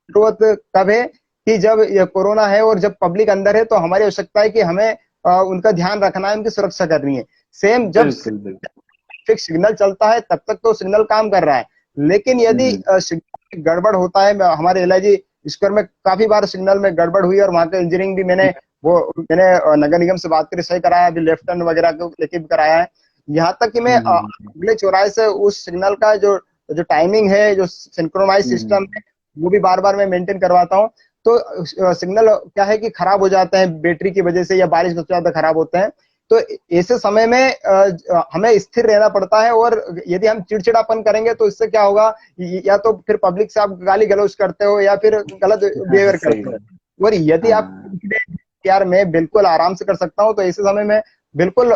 जरूरत कब है कि जब ये कोरोना है और जब पब्लिक अंदर है, तो हमारी आवश्यकता है कि हमें उनका ध्यान रखना है, उनकी सुरक्षा करनी है। सेम जब ट्रैफिक सिग्नल चलता है तब तक तो सिग्नल काम कर रहा है, लेकिन यदि सिग्नल गड़बड़ होता है, हमारे LIG स्क्वायर में काफी बार सिग्नल में गड़बड़ हुई और वहां का इंजीनियरिंग भी मैंने नगर निगम से बात कर सही कराया, अभी लेफ्ट टर्न वगैरह को लेके भी कराया है। यहाँ तक कि मैं अगले चौराहे से उस सिग्नल का जो जो टाइमिंग है, जो सिंक्रोनाइज सिस्टम है, वो भी बार बार मैं मेंटेन करवाता हूँ। तो सिग्नल क्या है कि खराब हो जाते हैं बैटरी की वजह से, या बारिश सबसे ज्यादा खराब होते हैं। तो ऐसे समय में हमें स्थिर रहना पड़ता है। और यदि हम चिड़चिड़ापन करेंगे तो इससे क्या होगा, या तो फिर पब्लिक से आप गाली गलौज करते हो या फिर गलत बिहेवियर करते हो। और यदि आप यार मैं बिल्कुल आराम से कर सकता हूँ, तो ऐसे समय में बिल्कुल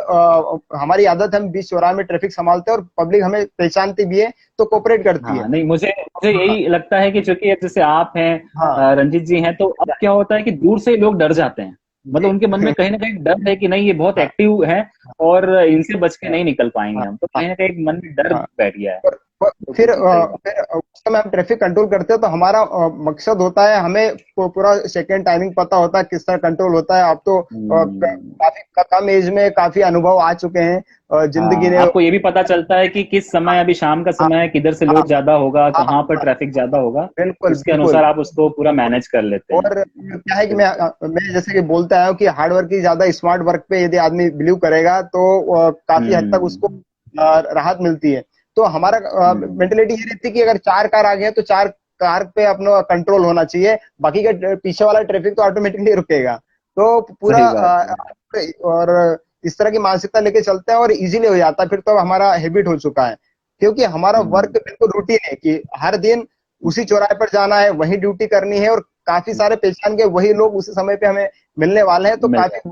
हमारी आदत है, हम बीच चौराहे में ट्रैफिक संभालते हैं और पब्लिक हमें पहचानती भी है तो कोऑपरेट करती है। नहीं, मुझे यही लगता है कि चूंकि जैसे आप हैं, रंजीत जी हैं, तो अब क्या होता है कि दूर से लोग डर जाते हैं, मतलब उनके मन में कहीं ना कहीं डर है कि नहीं ये बहुत एक्टिव है और इनसे बच के नहीं निकल पाएंगे हम, तो कहीं ना कहीं मन में डर बैठ गया है। फिर बिल्कुल सही बात। फिर उस समय हम ट्रैफिक कंट्रोल करते हैं तो हमारा मकसद होता है, हमें पूरा सेकंड टाइमिंग पता होता है किस तरह कंट्रोल होता है। अब तो काफी कम एज में काफी अनुभव आ चुके हैं जिंदगी हाँ, ने। आपको ये भी पता चलता है कि किस समय, अभी शाम का हाँ समय है, किधर से हाँ लोड ज्यादा होगा, हाँ कहाँ पर हाँ, ट्रैफिक ज्यादा होगा, बिल्कुल उसके बिल्कुल। अनुसार आप उसको पूरा मैनेज कर लेते हैं। और क्या है कि बिल्कुल। मैं जैसे कि बोलता आया हूँ कि हार्ड वर्क की ज्यादा स्मार्ट वर्क पे यदि आदमी बिलीव करेगा तो काफी हद तक उसको हम्म। राहत मिलती है। तो हमारा हम्म। मेंटेलिटी ये रहती है कि अगर 4 कार आ गए तो 4 कार पे अपना कंट्रोल होना चाहिए, बाकी का पीछे वाला ट्रैफिक तो ऑटोमेटिकली रुकेगा। तो पूरा सही बात है। और इस तरह की मानसिकता लेके चलते हैं और इजीली हो जाता है, फिर तो हमारा हैबिट हो चुका है। क्योंकि हमारा वर्क हम्म। बिल्कुल रूटीन है कि हर दिन उसी चौराहे पर जाना है, वही ड्यूटी करनी है, और काफी सारे पहचान के वही लोग उसी समय पे हमें मिलने वाले हैं, तो मिल काफी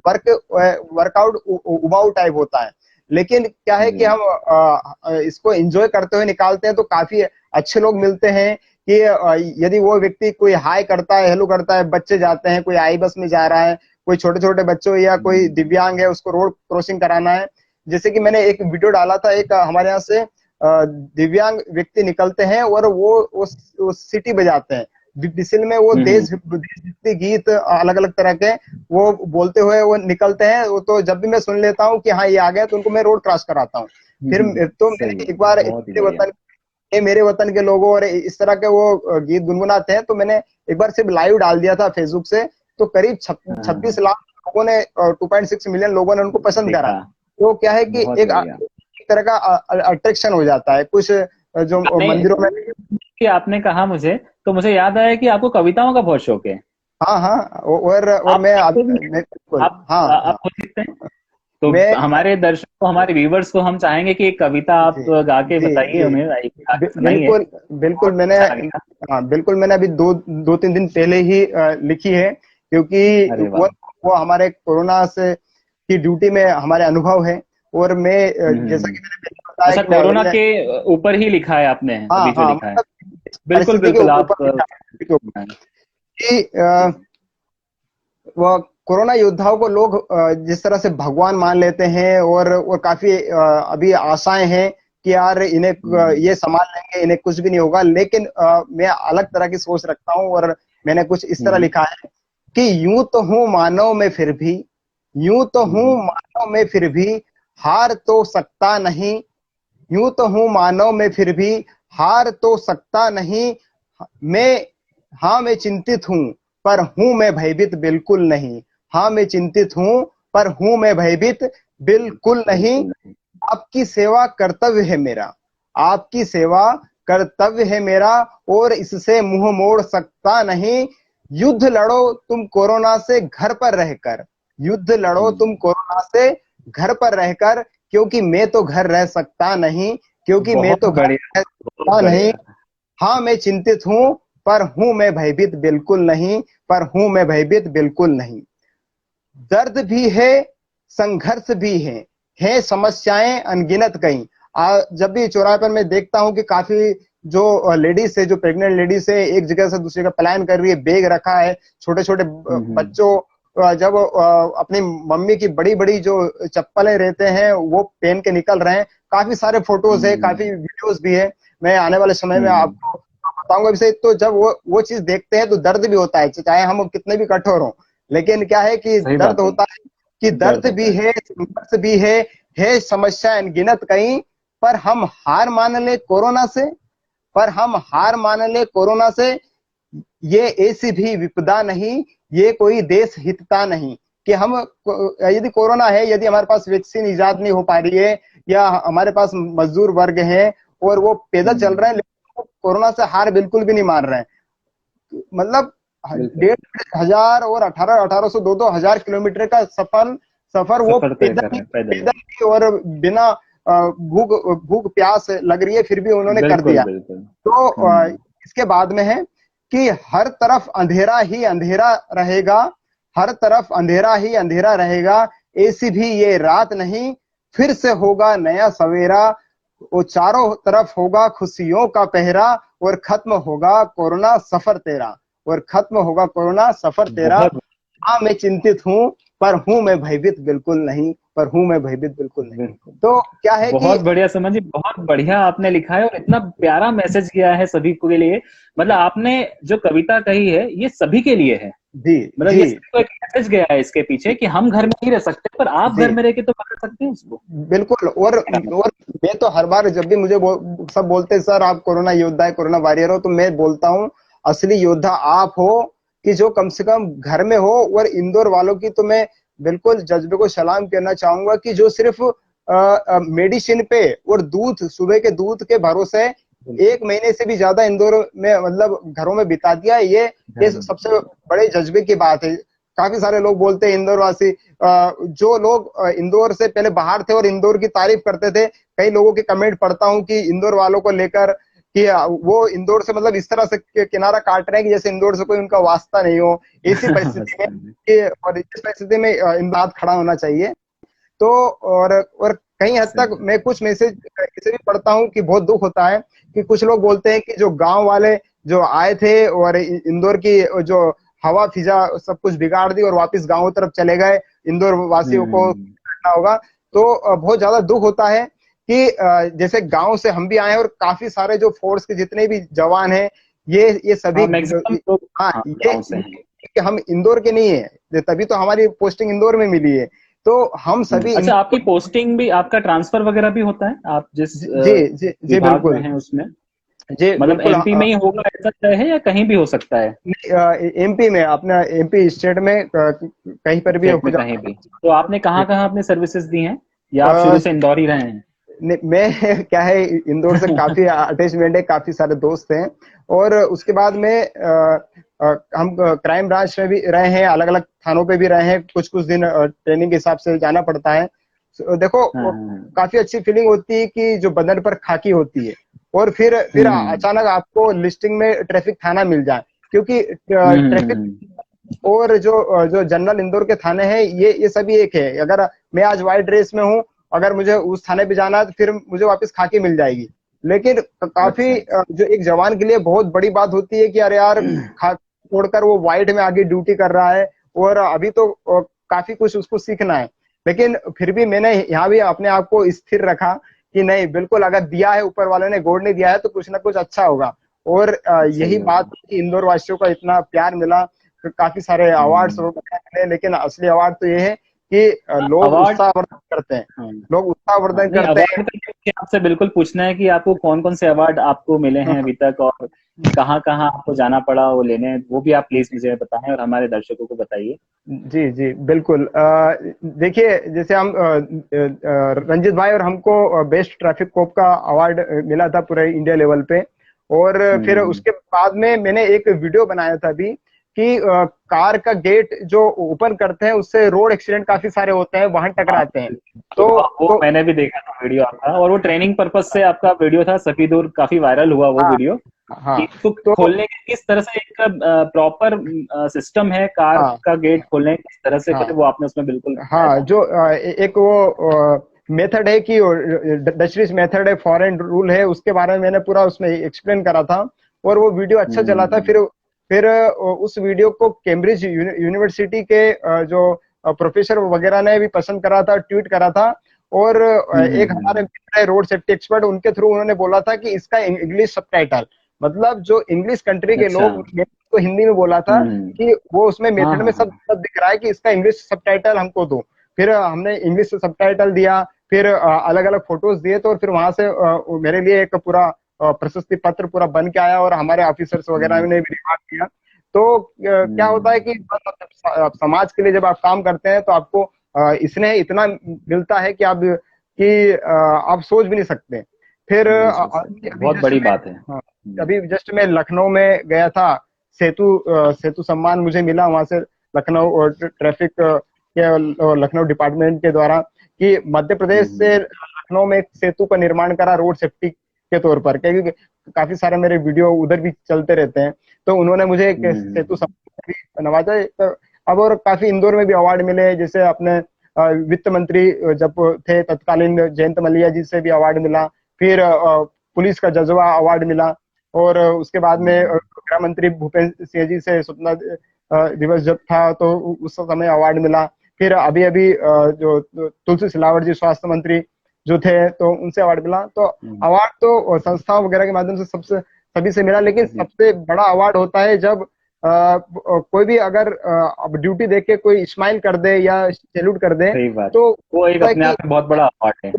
वर्क वर्कआउट उबाऊ टाइप होता है। लेकिन क्या है कि जी। हम इसको एंजॉय करते हुए निकालते हैं तो काफी अच्छे लोग मिलते हैं कि यदि वो व्यक्ति कोई हाय करता है, हेलो करता है, बच्चे जाते हैं, कोई आई बस में जा रहा है, कोई छोटे छोटे बच्चों या कोई दिव्यांग है उसको रोड क्रॉसिंग कराना है। जैसे कि मैंने एक वीडियो डाला था, एक हमारे यहाँ से दिव्यांग व्यक्ति निकलते हैं और वो सिटी बजाते हैं, विसिल में वो हम्म। देशभक्ति गीत अलग अलग तरह के वो बोलते हुए वो निकलते हैं। वो तो जब भी मैं सुन लेता हूँ कि हाँ ये आ गया तो उनको मैं रोड क्रॉस कराता हूँ। फिर तो सही मैंने है, एक बार बहुत ही बढ़िया। मेरे वतन के लोगों और इस तरह के वो गीत गुनगुनाते हैं, तो मैंने एक बार सिर्फ लाइव डाल दिया था फेसबुक से, तो करीब हाँ, 26 लाख लोगों ने 2.6 मिलियन लोगों ने उनको पसंद करा। देखा। तो क्या है कि बहुत बढ़िया। एक तरह का अट्रैक्शन हो जाता है कुछ जो आपने मंदिरों में। कि आपने कहा मुझे, तो मुझे याद आया कि आपको कविताओं का बहुत शौक है। हाँ हाँ, और आप खुद मैं बिल्कुल हाँ आप हाँ। खुद लिखते हैं? तो मैं हमारे दर्शक को, हमारे व्यूवर्स को हम चाहेंगे कि एक कविता आप जी गा के जी बताइए, जी उन्हें गा के सुनाइए। बिल्कुल बिल्कुल। मैंने अच्छा लगेगा। हाँ बिल्कुल, मैंने अभी दो तीन दिन पहले ही लिखी है, क्योंकि अरे वाह। वो हमारे कोरोना से की ड्यूटी में हमारे अनुभव है। और मैं जैसा हम्म। कि मैंने पहले बताया अच्छा, कि मैं कोरोना अभी के ऊपर ही लिखा है आपने, हाँ अभी जो हाँ, लिखा है? मतलब इस बिल्कुल परिस्थिति के बिल्कुल, आप ऊपर सुनाएं। कि वो कोरोना योद्धाओं को लोग जिस तरह से भगवान मान लेते हैं, और काफी अभी आशाएं हैं कि यार इन्हें हम्म। ये संभाल लेंगे, इन्हें कुछ भी नहीं होगा। लेकिन मैं अलग तरह की सोच रखता हूँ, और मैंने कुछ इस तरह हम्म। लिखा है कि यूं तो हूं मानव में फिर भी, यूं तो हूं हम्म। मानव में फिर भी, हार तो सकता नहीं। यूं तो हूं मानव में फिर भी, हार तो सकता नहीं। मैं हाँ मैं चिंतित हूं, पर हूं मैं भयभीत बिल्कुल नहीं। हाँ मैं चिंतित हूं, पर हूं मैं भयभीत बिल्कुल नहीं। बिल्कुल नहीं। आपकी सेवा कर्तव्य है मेरा, आपकी सेवा कर्तव्य है मेरा, और इससे मुंह मोड़ सकता नहीं। युद्ध लड़ो तुम कोरोना से घर पर रहकर, युद्ध लड़ो तुम हम्म। कोरोना से घर पर रहकर, क्योंकि मैं तो घर रह सकता नहीं, क्योंकि मैं बहुत तो घर बढ़िया, रह बहुत सकता नहीं। बढ़िया। हाँ मैं चिंतित हूं, पर हूं मैं भयभीत बिल्कुल नहीं, पर हूं मैं भयभीत बिल्कुल नहीं। दर्द भी है, संघर्ष भी है समस्याएं अनगिनत कहीं। जब भी चौराहे पर मैं देखता हूं कि काफी जो लेडीज है, जो प्रेग्नेंट लेडीज है, एक जगह से दूसरी का पलायन कर रही है, बैग रखा है, छोटे छोटे हम्म। बच्चों जब अपनी मम्मी की बड़ी बड़ी जो चप्पलें रहते हैं वो पहन के निकल रहे हैं। काफी सारे फोटोज है, हम्म। काफी वीडियोस भी है, मैं आने वाले समय में हम्म। आपको बताऊंगा विषय। तो जब वो चीज देखते हैं तो दर्द भी होता है, चाहे हम कितने भी कठोर हों। लेकिन क्या है कि सही दर्द बात है। होता है, कि दर्द दर्द होता भी है। है, संघर्ष भी है समस्या अनगिनत कहीं। पर हम हार मान ले कोरोना से, पर हम हार मान ले कोरोना से, ये ऐसी भी विपदा नहीं, ये कोई देश हितता नहीं। कि हम यदि कोरोना है, यदि हमारे पास वैक्सीन इजाद नहीं हो पा रही है, या हमारे पास मजदूर वर्ग है और वो पैदल चल रहे हम्म। हैं, लेकिन वो कोरोना से हार बिल्कुल भी नहीं मान रहे हैं। मतलब बिल्कुल। 1,500 और 1800 2,000 किलोमीटर का सफर वो सफर तय पैदल कर ही रहे हैं पैदल। पैदल ही, और बिना भूख भूख प्यास लग रही है फिर भी उन्होंने कर बिल्कुल दिया। बिल्कुल। तो हम्म। इसके बाद में है कि हर तरफ अंधेरा ही अंधेरा रहेगा, हर तरफ अंधेरा ही अंधेरा रहेगा, ऐसी भी ये रात नहीं, फिर से होगा नया सवेरा। वो चारों तरफ होगा खुशियों का पहरा, और खत्म होगा कोरोना सफर तेरा, और खत्म होगा कोरोना सफर तेरा। बहुत हाँ मैं चिंतित हूं, पर हूं मैं भयभीत बिल्कुल नहीं। पर हूं मैं भयभीत बिल्कुल नहीं। बिल्कुल। तो क्या है कि बहुत बढ़िया सुमन जी, बहुत बढ़िया आपने लिखा है और इतना प्यारा मैसेज किया है सभी के लिए। मतलब आपने जो कविता कही है ये सभी के लिए है। जी मतलब जी ये सबको एक मैसेज गया है इसके पीछे कि हम घर में नहीं रह सकते पर आप घर जी में रह के तो कर सकते हैं उसको। बिल्कुल। और मैं तो हर बार जब भी मुझे सब बोलते हैं सर आप कोरोना योद्धा है, कोरोना वॉरियर हो, तो मैं बोलता हूँ असली योद्धा आप हो कि जो कम से कम घर में हो। और इंदौर वालों की तो मैं बिल्कुल जज्बे को सलाम करना चाहूंगा कि जो सिर्फ मेडिसिन पे और दूध, सुबह के दूध के भरोसे एक महीने से भी ज्यादा इंदौर में मतलब घरों में बिता दिया है। ये सबसे बड़े जज्बे की बात है। काफी सारे लोग बोलते हैं इंदौर वासी, जो लोग इंदौर से पहले बाहर थे और इंदौर की तारीफ करते थे, कई लोगों के कमेंट पढ़ता हूं कि इंदौर वालों को लेकर कि वो इंदौर से मतलब इस तरह से किनारा काट रहे हैं कि जैसे इंदौर से कोई उनका वास्ता नहीं हो। ऐसी परिस्थिति में और इस परिस्थिति में इमदाद खड़ा होना चाहिए। तो और कई हद तक मैं कुछ मैसेज ऐसे भी पढ़ता हूँ कि बहुत दुख होता है कि कुछ लोग बोलते हैं कि जो गांव वाले जो आए थे और इंदौर की जो हवा फिजा सब कुछ बिगाड़ दी और वापस गांव तरफ चले गए, इंदौर वासियों को करना होगा। तो बहुत ज्यादा दुख होता है कि जैसे गांव से हम भी आए हैं और काफी सारे जो फोर्स के जितने भी जवान हैं ये सभी हाँ मैक्सिमम लोग हाँ हाँ गाँव से हैं। ये हम इंदौर के नहीं है, तभी तो हमारी पोस्टिंग इंदौर में मिली है। तो हम सभी अच्छा आपकी पोस्टिंग भी, आपका ट्रांसफर वगैरह भी होता है आप जिस जी जी जी विभाग में बिल्कुल हैं उसमें? जी मतलब बिल्कुल। एमपी में ही होगा ऐसा तय है या कहीं भी हो सकता है? एमपी में अपना एमपी स्टेट में कहीं पर भी स्टेट हो में कहीं जाता भी? तो आपने कहाँ है। कहाँ अपने सर्विसेज दी हैं या आप शुरू अ, से इंदौर ही रहे हैं? मैं क्या है इंदौर से काफी अटैचमेंट है, काफी सारे दोस्त हैं। और उसके बाद में हम क्राइम ब्रांच में भी रहे हैं, अलग अलग थानों पे भी रहे हैं, कुछ कुछ दिन ट्रेनिंग के हिसाब से जाना पड़ता है। देखो हाँ हाँ। काफी अच्छी फीलिंग होती है कि जो बदन पर खाकी होती है और फिर हम्म अचानक आपको लिस्टिंग में ट्रैफिक थाना मिल जाए। क्योंकि ट्रैफिक हम्म। और जो जनरल इंदौर के थाने हैं ये सभी एक है। अगर मैं आज व्हाइट ड्रेस में हूँ, अगर मुझे उस थाने पे जाना है तो फिर मुझे वापस खाकी मिल जाएगी। लेकिन काफी अच्छा। जो एक जवान के लिए बहुत बड़ी बात होती है कि अरे यार खाकी छोड़कर वो व्हाइट में आगे ड्यूटी कर रहा है और अभी तो काफी कुछ उसको सीखना है। लेकिन फिर भी मैंने यहाँ भी अपने आप को स्थिर रखा कि नहीं, बिल्कुल अगर दिया है ऊपर वाले ने, गॉड ने दिया है तो कुछ ना कुछ अच्छा होगा। और सही यही बात होगा। कि इंदौर वासियों का इतना प्यार मिला, काफी सारे अवार्ड्स हम्म। मिले, लेकिन असली अवार्ड तो ये है कि लोग अवार्ड। उत्साहवर्धन करते हैं। हाँ लोग हाँ, उत्साहवर्धन नहीं करते अवार्ड हैं। का मुझे आपसे बिल्कुल पूछना है कि आपको कौन कौन से अवार्ड आपको मिले हैं अभी तक और कहाँ कहाँ आपको जाना पड़ा वो लेने, वो भी आप प्लीज मुझे बताएं और हमारे दर्शकों को बताइए। जी जी बिल्कुल। देखिए जैसे हम रंजित भाई और हमको बेस्ट ट्रैफिक कोप का अवार्ड मिला था पूरे इंडिया लेवल पे। और फिर हम्म। उसके बाद में मैंने एक वीडियो बनाया था अभी कि कार का गेट जो ओपन करते हैं उससे रोड एक्सीडेंट काफी सारे होते हैं, वाहन हाँ टकराते हैं। तो तो वो तो मैंने भी देखा था वीडियो आपका, और वो ट्रेनिंग पर्पज से आपका वीडियो था, सफीदुर काफी वायरल हुआ वो हाँ वीडियो हाँ कि इसको तो खोलने के किस तरह से एक प्रॉपर सिस्टम है कार हाँ का गेट खोलने किस तरह से हाँ करे, वो आपने उसमें बिल्कुल बताया हाँ था। जो एक वो मेथड है कि डचरिच मेथड है, फॉरेन रूल है, उसके बारे में मैंने पूरा उसमें एक्सप्लेन करा था। और वो वीडियो अच्छा चला था। हम्म। फिर उस वीडियो को कैम्ब्रिज यूनिवर्सिटी के जो प्रोफेसर वगैरह ने भी पसंद करा था, ट्वीट करा था। और एक हमारे हम्म। मित्र है रोड सेफ्टी एक्सपर्ट, उनके थ्रू उन्होंने बोला था कि इसका इंग्लिश सबटाइटल, मतलब जो इंग्लिश कंट्री के अच्छा। लोग तो हिंदी में बोला था हम्म। कि वो उसमें हाँ मेथड में हाँ सब हाँ। सब दिख रहा है कि इसका इंग्लिश सबटाइटल हमको दो। फिर हमने इंग्लिश से सबटाइटल दिया, फिर अलग अलग फोटोज दिए, तो फिर वहां से मेरे लिए एक पूरा प्रशस्ति पत्र पूरा बन के आया और हमारे ऑफिसर्स वगैरह ने भी रिमार्क किया। तो क्या होता है कि हम्म। बस आप समाज के लिए जब आप काम करते हैं तो आपको इसने इतना मिलता है कि आप सोच भी नहीं सकते। फिर नहीं सोच सकते, अभी बहुत जस्ट बड़ी मैं बात है। हाँ, अभी जस्ट मैं लखनऊ में गया था। सेतु सम्मान मुझे मिला वहां से, लखनऊ और ट्रैफिक के लखनऊ डिपार्टमेंट के द्वारा, कि मध्य प्रदेश से हम्म। लखनऊ में एक सेतु का निर्माण करा रोड सेफ्टी के तौर पर, क्योंकि काफी सारे मेरे वीडियो उधर भी चलते रहते हैं। तो उन्होंने मुझे एक सेतु हम्म। सम्मान भी नवाजा। अब और काफी इंदौर में भी अवार्ड मिले, जैसे अपने वित्त मंत्री जब थे तत्कालीन जयंत मलिया जी से भी अवार्ड मिला। फिर पुलिस का जज्बा अवार्ड मिला। और उसके बाद में हम्म। गृह मंत्री भूपेंद्र सिंह जी से स्वतंत्रता दिवस जब था तो उस समय अवार्ड मिला। फिर अभी अभी जो तुलसी सिलावट जी स्वास्थ्य मंत्री जो थे, तो उनसे अवार्ड मिला। तो अवार्ड तो संस्थाओं वगैरह के माध्यम से सबसे सभी से मिला, लेकिन जी, सबसे बड़ा अवार्ड होता है जब कोई भी अगर अब ड्यूटी देख के कोई स्माइल कर दे या सैल्यूट कर दे, सही बात। तो वो एक होता है अपने कि आप में बहुत बड़ा अवार्ड है।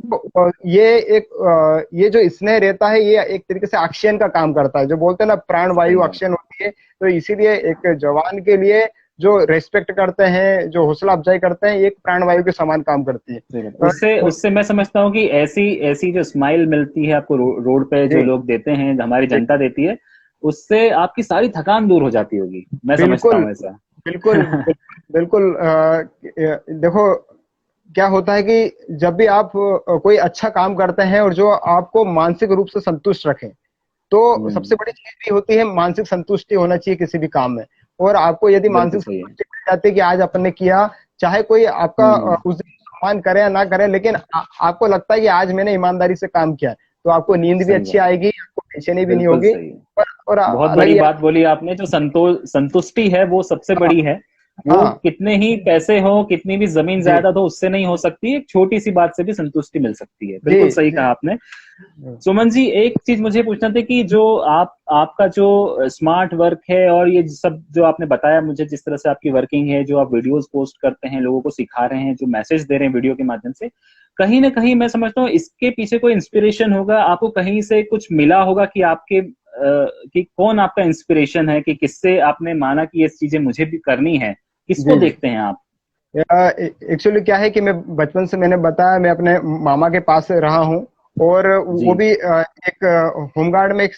ये जो स्नेह रहता है, ये एक तरीके से ऑक्सीजन का काम करता है। जो बोलते हैं ना, प्राण सही वायु बात। ऑक्सीजन होती है। तो इसीलिए एक जवान के लिए जो रेस्पेक्ट करते हैं, जो हौसला अफजाई करते हैं, एक प्राण वायु के समान काम करती है। सही बात। उससे उससे मैं समझता हूँ कि ऐसी ऐसी जो स्माइल मिलती है आपको रोड पे जो जी लोग देते हैं, हमारी जी, जनता देती है, उससे आपकी सारी थकान दूर हो जाती होगी, मैं समझता बिल्कुल हूँ ऐसा। बिल्कुल बिल्कुल। देखो, क्या होता है कि जब भी आप कोई अच्छा काम करते हैं और जो आपको मानसिक रूप से संतुष्ट रखे, तो सबसे हम्म, बड़ी चीज भी होती है मानसिक संतुष्टि होना चाहिए किसी भी काम में। और आपको यदि बिल्कुल मानसिक सही है। संतुष्टि मिल जाती है कि आज अपन ने किया, चाहे कोई आपका हम्म, उस दिन सम्मान करे या ना करे, लेकिन आपको लगता है कि आज मैंने ईमानदारी से काम किया है, तो आपको नींद भी सही अच्छी बात। आएगी, आपको बेचैनी भी नहीं बिल्कुल होगी। सही है। और बहुत अलग बड़ी ही बात बोली आपने। जो संतुष्टि है वो सबसे हाँ बड़ी है। वो हाँ, कितने ही पैसे हो, कितनी भी जमीन जी जायदाद हो, उससे नहीं हो सकती। एक छोटी सी बात से भी संतुष्टि मिल सकती है। जी बिल्कुल सही जी, कहा आपने। सुमन जी, एक चीज मुझे पूछना था कि जो आपका जो स्मार्ट वर्क है और ये सब जो आपने बताया मुझे, जिस तरह से आपकी वर्किंग है, जो आप वीडियोस पोस्ट करते हैं, लोगों को सिखा रहे हैं, जो मैसेज दे रहे हैं वीडियो के माध्यम से, कहीं ना कहीं मैं समझता हूँ इसके पीछे कोई इंस्पिरेशन होगा, आपको कहीं से कुछ मिला होगा कि आपके कि कौन आपका इंस्पिरेशन है, कि किससे आपने माना कि ये चीजें मुझे भी करनी है, किसको जी जी। देखते हैं आप? एक्चुअली क्या है कि मैं बचपन से, मैंने बताया, मैं अपने मामा के पास रहा हूँ। और जी। वो भी एक होमगार्ड में एक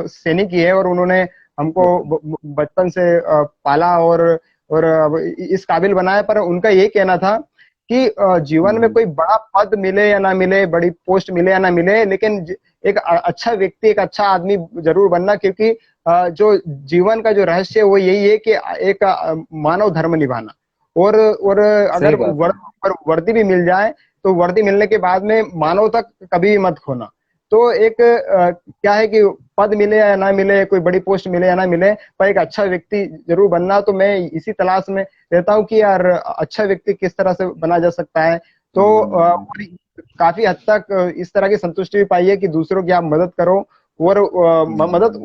सैनिक ही है, और उन्होंने हमको ओके। बचपन से पाला और अब इस काबिल बनाया। पर उनका ये कहना था कि जीवन में हम्म, कोई बड़ा पद मिले या ना मिले, बड़ी पोस्ट मिले या ना मिले, लेकिन एक अच्छा व्यक्ति, एक अच्छा आदमी जरूर बनना, क्योंकि जो जीवन का जो रहस्य है वो यही है कि एक मानव धर्म निभाना। और अगर सही बात है। वर्दी भी मिल जाए, तो वर्दी मिलने के बाद में मानवता कभी भी मत खोना। तो एक क्या है कि पद मिले या ना मिले, कोई बड़ी पोस्ट मिले या ना मिले, पर एक अच्छा व्यक्ति जरूर बनना। तो मैं इसी तलाश में रहता हूँ कि यार अच्छा व्यक्ति किस तरह से बना जा सकता है। तो हम्म, और काफी हद तक इस तरह की संतुष्टि भी पाई है कि दूसरों की आप मदद करो, और मदद हम्म, मदद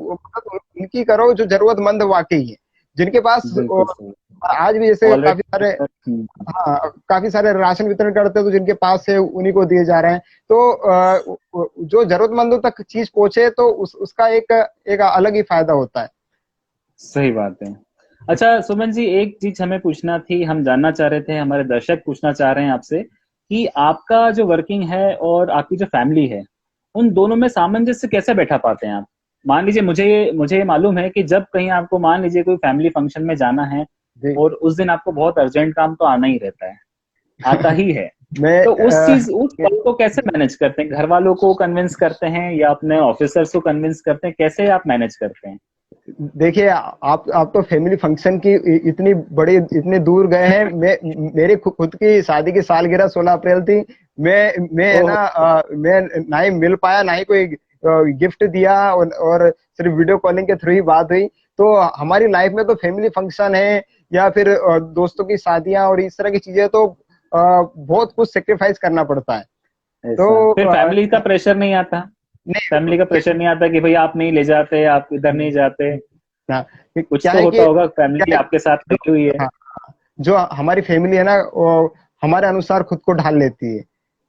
उनकी करो जो जरूरतमंद वाकई है, जिनके पास बिल्कुल सही। आज भी जैसे काफी सारे, ऑलरेडी। हाँ, काफी सारे राशन वितरण करते हैं, तो जिनके पास है उन्हीं को दिए जा रहे हैं। तो जो जरूरतमंदों तक चीज पहुंचे, तो उसका एक एक अलग ही फायदा होता है। सही बात है। अच्छा सुमन जी, एक चीज हमें पूछना थी, हम जानना चाह रहे थे, हमारे दर्शक पूछना चाह रहे हैं आपसे कि आपका जो वर्किंग है और आपकी जो फैमिली है, उन दोनों में सामंजस्य कैसे बैठा पाते हैं आप? मान लीजिए, मुझे ये मालूम है कि जब कहीं आपको मान लीजिए कोई फैमिली फंक्शन में जाना है जी। और उस दिन आपको बहुत अर्जेंट काम तो आना ही रहता है, आता ही है, मैं तो उस पल को कैसे मैनेज करते हैं? घर वालों को कन्विंस करते हैं या अपने ऑफिसर्स को कन्विंस करते हैं? कैसे आप मैनेज करते हैं? देखिए, आप तो फैमिली फंक्शन की इतनी बड़ी, इतने दूर गए हैं। मेरी खुद की शादी की सालगिरह 16 अप्रैल थी। मैं है ओह। ना, मैं ना ही मिल पाया, ना ही कोई गिफ्ट दिया, और सिर्फ वीडियो कॉलिंग के थ्रू ही बात हुई। तो हमारी लाइफ में तो फैमिली फंक्शन है या फिर दोस्तों की शादियां और इस तरह की चीजें, तो बहुत कुछ सेक्रीफाइस करना पड़ता है। ऐसा तो फिर फैमिली का प्रेशर नहीं आता? नहीं, फैमिली का प्रेशर नहीं आता कि भाई आप नहीं ले जाते, आप इधर नहीं जाते? हाँ, कुछ क्या तो है होता कि होगा, फैमिली आपके साथ जो लगी हुई है। हाँ, जो हमारी फैमिली है ना, वो हमारे अनुसार खुद को ढाल लेती है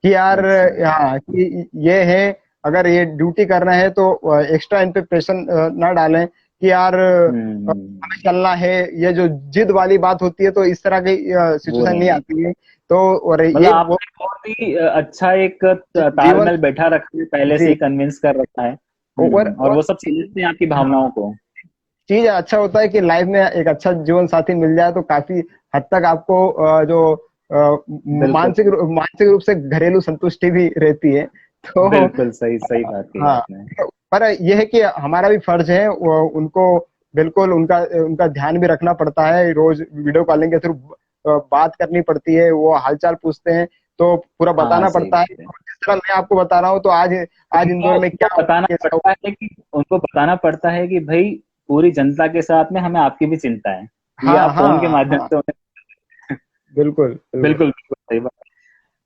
कि यार, अच्छा। हाँ, कि ये है, अगर ये ड्यूटी करना है तो एक्स्ट्रा इन पे प्रेशर ना डालें कि यार हमें चलना है। ये जो जिद वाली बात होती है, तो इस तरह की वो सिचुएशन नहीं नहीं, आती है। तो और मतलब ये वो आपने बहुत ही अच्छा एक जीवन, तालमेल बैठा रखा है, पहले से जी, ही कन्विंस कर रखा है। और और वो सब समझते हैं आपकी भावनाओं को। चीज अच्छा होता है कि लाइफ में एक अच्छा जीवन साथी मिल जाए, तो काफी हद तक आपको जो बिल्कुल। मानसिक रूप से घरेलू संतुष्टि भी रहती है। तो बिल्कुल सही सही बात कही हाँ, आपने। पर यह है कि हमारा भी फर्ज है उनको बिल्कुल उनका उनका ध्यान भी रखना पड़ता है। रोज वीडियो कॉलिंग के थ्रू बात करनी पड़ती है, वो हालचाल पूछते हैं, तो पूरा हाँ, बताना सही पड़ता है। बात है। जिस तरह मैं आपको बता रहा हूँ, तो आज आज उनको इंदौर में उनको क्या हुआ, बताना कैसा पड़ता हुआ। है कि उनको बताना पड़ता है कि भाई, पूरी जनता के साथ में हमें आपकी भी चिंता है। ये हाँ आप फोन के हाँ माध्यम हाँ, से उन्हें बिल्कुल बिल्कुल। बिल्कुल बिल्कुल सही बात।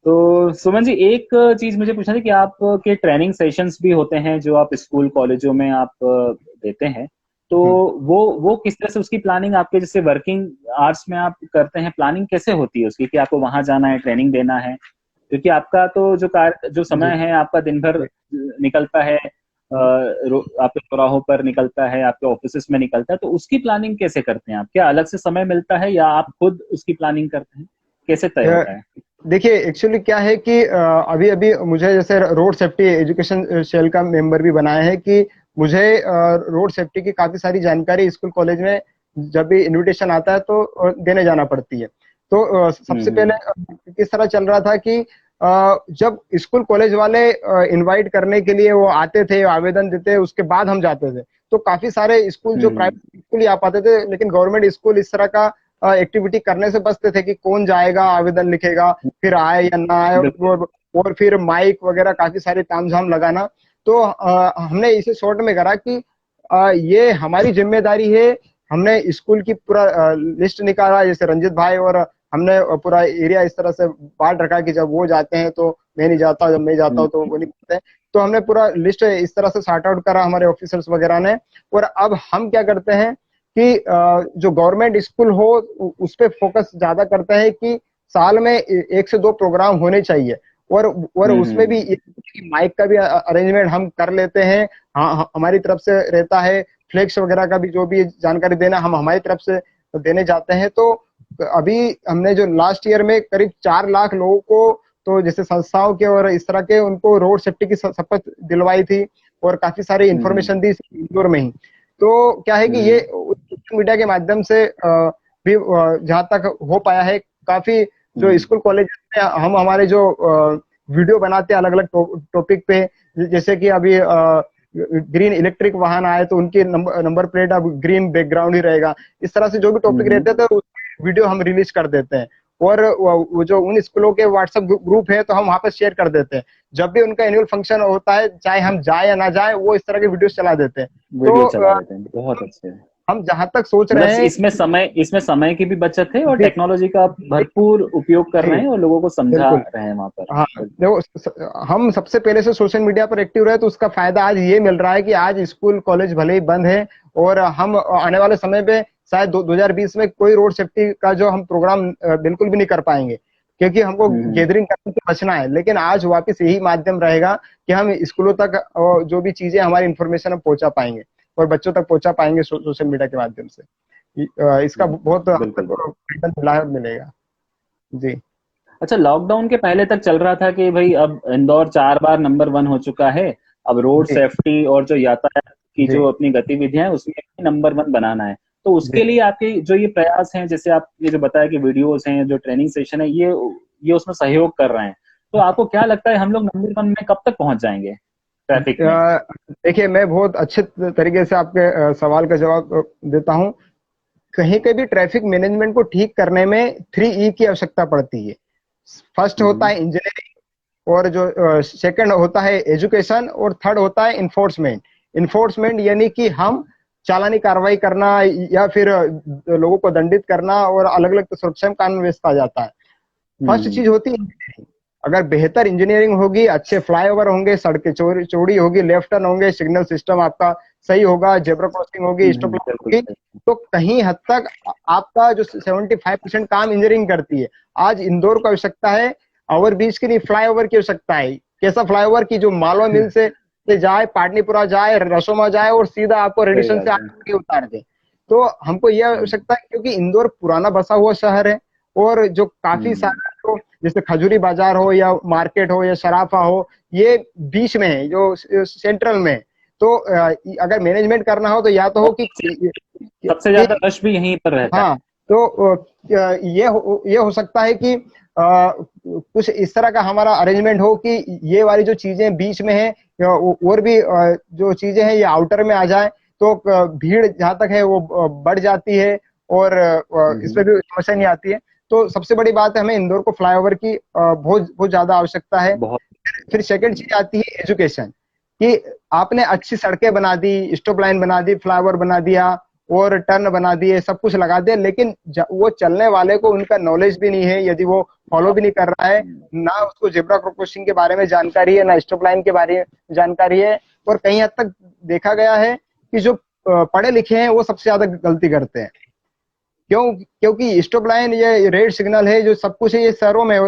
तो सुमन जी, एक चीज मुझे पूछना था कि आप के ट्रेनिंग सेशंस भी होते हैं जो आप स्कूल कॉलेजों में आप देते हैं, तो हम्म। वो किस तरह से उसकी प्लानिंग आपके जैसे वर्किंग आवर्स में आप करते हैं, प्लानिंग कैसे होती है उसकी कि आपको वहां जाना है, ट्रेनिंग देना है? क्योंकि आपका तो जो जी समय है आपका दिन भर जी। निकलता है, आपके चौराहों पर निकलता है, आपके ऑफिस में निकलता है, तो उसकी प्लानिंग कैसे करते हैं आप? क्या अलग से समय मिलता है या आप खुद उसकी प्लानिंग करते हैं? कैसे तय अ, होता है? देखिए एक्चुअली क्या है कि अभी अभी मुझे जैसे रोड सेफ्टी एजुकेशन सेल का मेंबर भी बनाया है कि मुझे रोड सेफ्टी की काफी सारी जानकारी स्कूल कॉलेज में जब भी इनविटेशन आता है तो देने जाना पड़ती है। तो सबसे पहले हम्म। किस तरह चल रहा था कि जब स्कूल कॉलेज वाले इनवाइट करने के लिए वो आते थे, आवेदन देते, उसके बाद हम जाते थे। तो काफी सारे स्कूल जो हम्म। प्राइवेट स्कूल ही आ पाते थे, लेकिन गवर्नमेंट स्कूल इस तरह का एक्टिविटी करने से बचते थे कि कौन जाएगा, आवेदन लिखेगा, फिर आए या ना आए, बिल्कुल। और फिर माइक वगैरह काफी सारे तामझाम लगाना। तो हमने इसे शॉर्ट में करा कि ये हमारी जिम्मेदारी है। हमने स्कूल की पूरा लिस्ट निकाला, जैसे रंजित भाई और हमने पूरा एरिया इस तरह से बांट रखा कि जब वो जाते हैं तो मैं नहीं जाता, जब मैं जाता हम्म। हूँ तो वो नहीं जाते हैं। तो हमने पूरा लिस्ट इस तरह से सॉर्ट आउट करा हमारे ऑफिसर्स वगैरह ने। और अब हम क्या करते हैं कि जो गवर्नमेंट स्कूल हो उस पर फोकस ज्यादा करते हैं कि साल में 1 से 2 प्रोग्राम होने चाहिए। और उसमें भी हम्म। माइक का भी अरेंजमेंट हम कर लेते हैं। हाँ, हमारी तरफ से रहता है। फ्लेक्स वगैरह का भी जो भी जानकारी देना हम हमारी तरफ से देने जाते हैं। तो अभी हमने जो लास्ट ईयर में करीब 4 लाख लोगों को, तो जैसे संस्थाओं के और इस तरह के, उनको रोड सेफ्टी की शपथ दिलवाई थी और काफी सारी हम्म। इंफॉर्मेशन दी इंदौर में ही। तो क्या है कि ये हम्म। सोशल मीडिया के माध्यम से भी जहाँ तक हो पाया है, काफी जो हम्म। स्कूल कॉलेज में हम हमारे जो वीडियो बनाते हैं अलग अलग टॉपिक पे, जैसे कि अभी ग्रीन इलेक्ट्रिक वाहन आए तो उनकी नंबर प्लेट अब ग्रीन बैकग्राउंड ही रहेगा। इस तरह से जो भी टॉपिक हम्म। रहते थे तो वीडियो हम रिलीज कर देते हैं। और वो जो उन स्कूलों के व्हाट्सएप ग्रुप है तो हम वहां पर शेयर कर देते हैं। जब भी उनका एनुअल फंक्शन होता है, चाहे हम जाए या ना जाए, वो इस तरह के वीडियोस चला देते हैं। वीडियो तो चला देते हैं, बहुत अच्छे। हम जहां तक सोच मतलब रहे हैं इसमें समय की भी बचत है और जी टेक्नोलॉजी का आप भरपूर उपयोग कर जी रहे हैं और लोगों को समझा बिल्कुल। रहे हैं वहां पर। हाँ, देखो हम सबसे पहले से सोशल मीडिया पर एक्टिव रहे तो उसका फायदा आज ये मिल रहा है कि आज स्कूल कॉलेज भले ही बंद है, और हम आने वाले समय पे शायद 2020 में कोई रोड सेफ्टी का जो हम प्रोग्राम बिल्कुल भी नहीं कर पाएंगे, क्योंकि हमको हम्म। गैदरिंग करने से बचना है। लेकिन आज वापस यही माध्यम रहेगा कि हम स्कूलों तक जो भी चीजें हमारी इंफॉर्मेशन हम पहुंचा पाएंगे और बच्चों तक पहुंचा पाएंगे सोशल मीडिया के माध्यम से। इसका बहुत हद बिल्कुल तक बिल्कुल। लाभ मिलेगा। जी अच्छा, लॉकडाउन के पहले तक चल रहा था कि भाई अब इंदौर 4 बार नंबर 1 हो चुका है, अब रोड जी सेफ्टी और जो यातायात की जी जो अपनी गतिविधियां हैं उसमें नंबर 1 बनाना है। तो जी। उसके लिए आपके जो ये प्रयास हैं, जैसे आप ये जो बताया कि वीडियोस हैं, जो ट्रेनिंग सेशन है, ये उसमें सहयोग कर रहे हैं, तो आपको क्या लगता है हम लोग नंबर 1 में कब तक पहुंच जाएंगे ट्रैफिक में? देखिए मैं बहुत अच्छे तरीके से आपके सवाल का जवाब देता हूं। कहीं के भी ट्रैफिक मैनेजमेंट को ठीक करने में 3E की आवश्यकता पड़ती है। फर्स्ट होता हम्म। है इंजीनियरिंग, और जो सेकंड होता है एजुकेशन, और थर्ड होता है इन्फोर्समेंट। इन्फोर्समेंट यानी कि हम चालानी कार्रवाई करना या फिर लोगों को दंडित करना, और अलग अलग सुरक्षा कानून व्यवस्था आ जाता है। फर्स्ट हम्म। चीज होती है इंजीनियरिंग। अगर बेहतर इंजीनियरिंग होगी, अच्छे फ्लाईओवर होंगे, सड़कें चौड़ी चौड़ी होगी, लेफ्ट टर्न होंगे, सिग्नल सिस्टम आपका सही होगा, जेब्रा क्रॉसिंग होगी, स्टॉप लाइन बिल्कुल होगी, सही। तो कहीं हद तक आपका जो 75% काम इंजीनियरिंग करती है। आज इंदौर को आवश्यकता है ओवर ब्रिज की नहीं, फ्लाईओवर की आवश्यकता है। कैसा फ्लाईओवर की जो मालवा मिल से जाए, पाटनीपुरा जाए, रसोमा जाए और सीधा आपको सही रेडिसन से बात है। आगे उतार दे। तो हमको यह हम्म। आवश्यकता है क्योंकि इंदौर पुराना बसा हुआ शहर है, और जो काफी हम्म। सारा जो जैसे खजूरी बाजार हो या मार्केट हो या शराफा हो, ये बीच में है, जो सेंट्रल में है। तो अगर मैनेजमेंट करना हो तो या तो और हो सबसे कि ज्यादा रश भी यहीं पर रहता है। हाँ, तो ये हो सकता है कि कुछ इस तरह का हमारा अरेंजमेंट हो कि ये वाली जो चीजें बीच में है, और भी जो चीजें हैं ये आउटर में आ जाए, तो भीड़ जहां तक है वो बढ़ जाती है, और इसमें हम्म। भी समस्या नहीं आती है। तो सबसे बड़ी बात है, हमें इंदौर को फ्लाईओवर की बहुत बहुत ज्यादा आवश्यकता है। बहुत। फिर सेकंड चीज आती है एजुकेशन, कि आपने अच्छी सड़कें बना दी, स्टॉप लाइन बना दी, फ्लाईओवर बना दिया, और टर्न बना दिए, सब कुछ लगा दिया, लेकिन वो चलने वाले को उनका नॉलेज भी नहीं है, यदि वो फॉलो भी नहीं कर रहा है, ना उसको जेब्रा क्रॉसिंग के बारे में जानकारी है, ना स्टॉप लाइन के बारे में जानकारी है। और कहीं हद तक देखा गया है कि जो पढ़े लिखे हैं वो सबसे ज्यादा गलती करते हैं। क्योंकि स्टॉप लाइन ये रेड सिग्नल है, जो सब कुछ है, ये शहरों में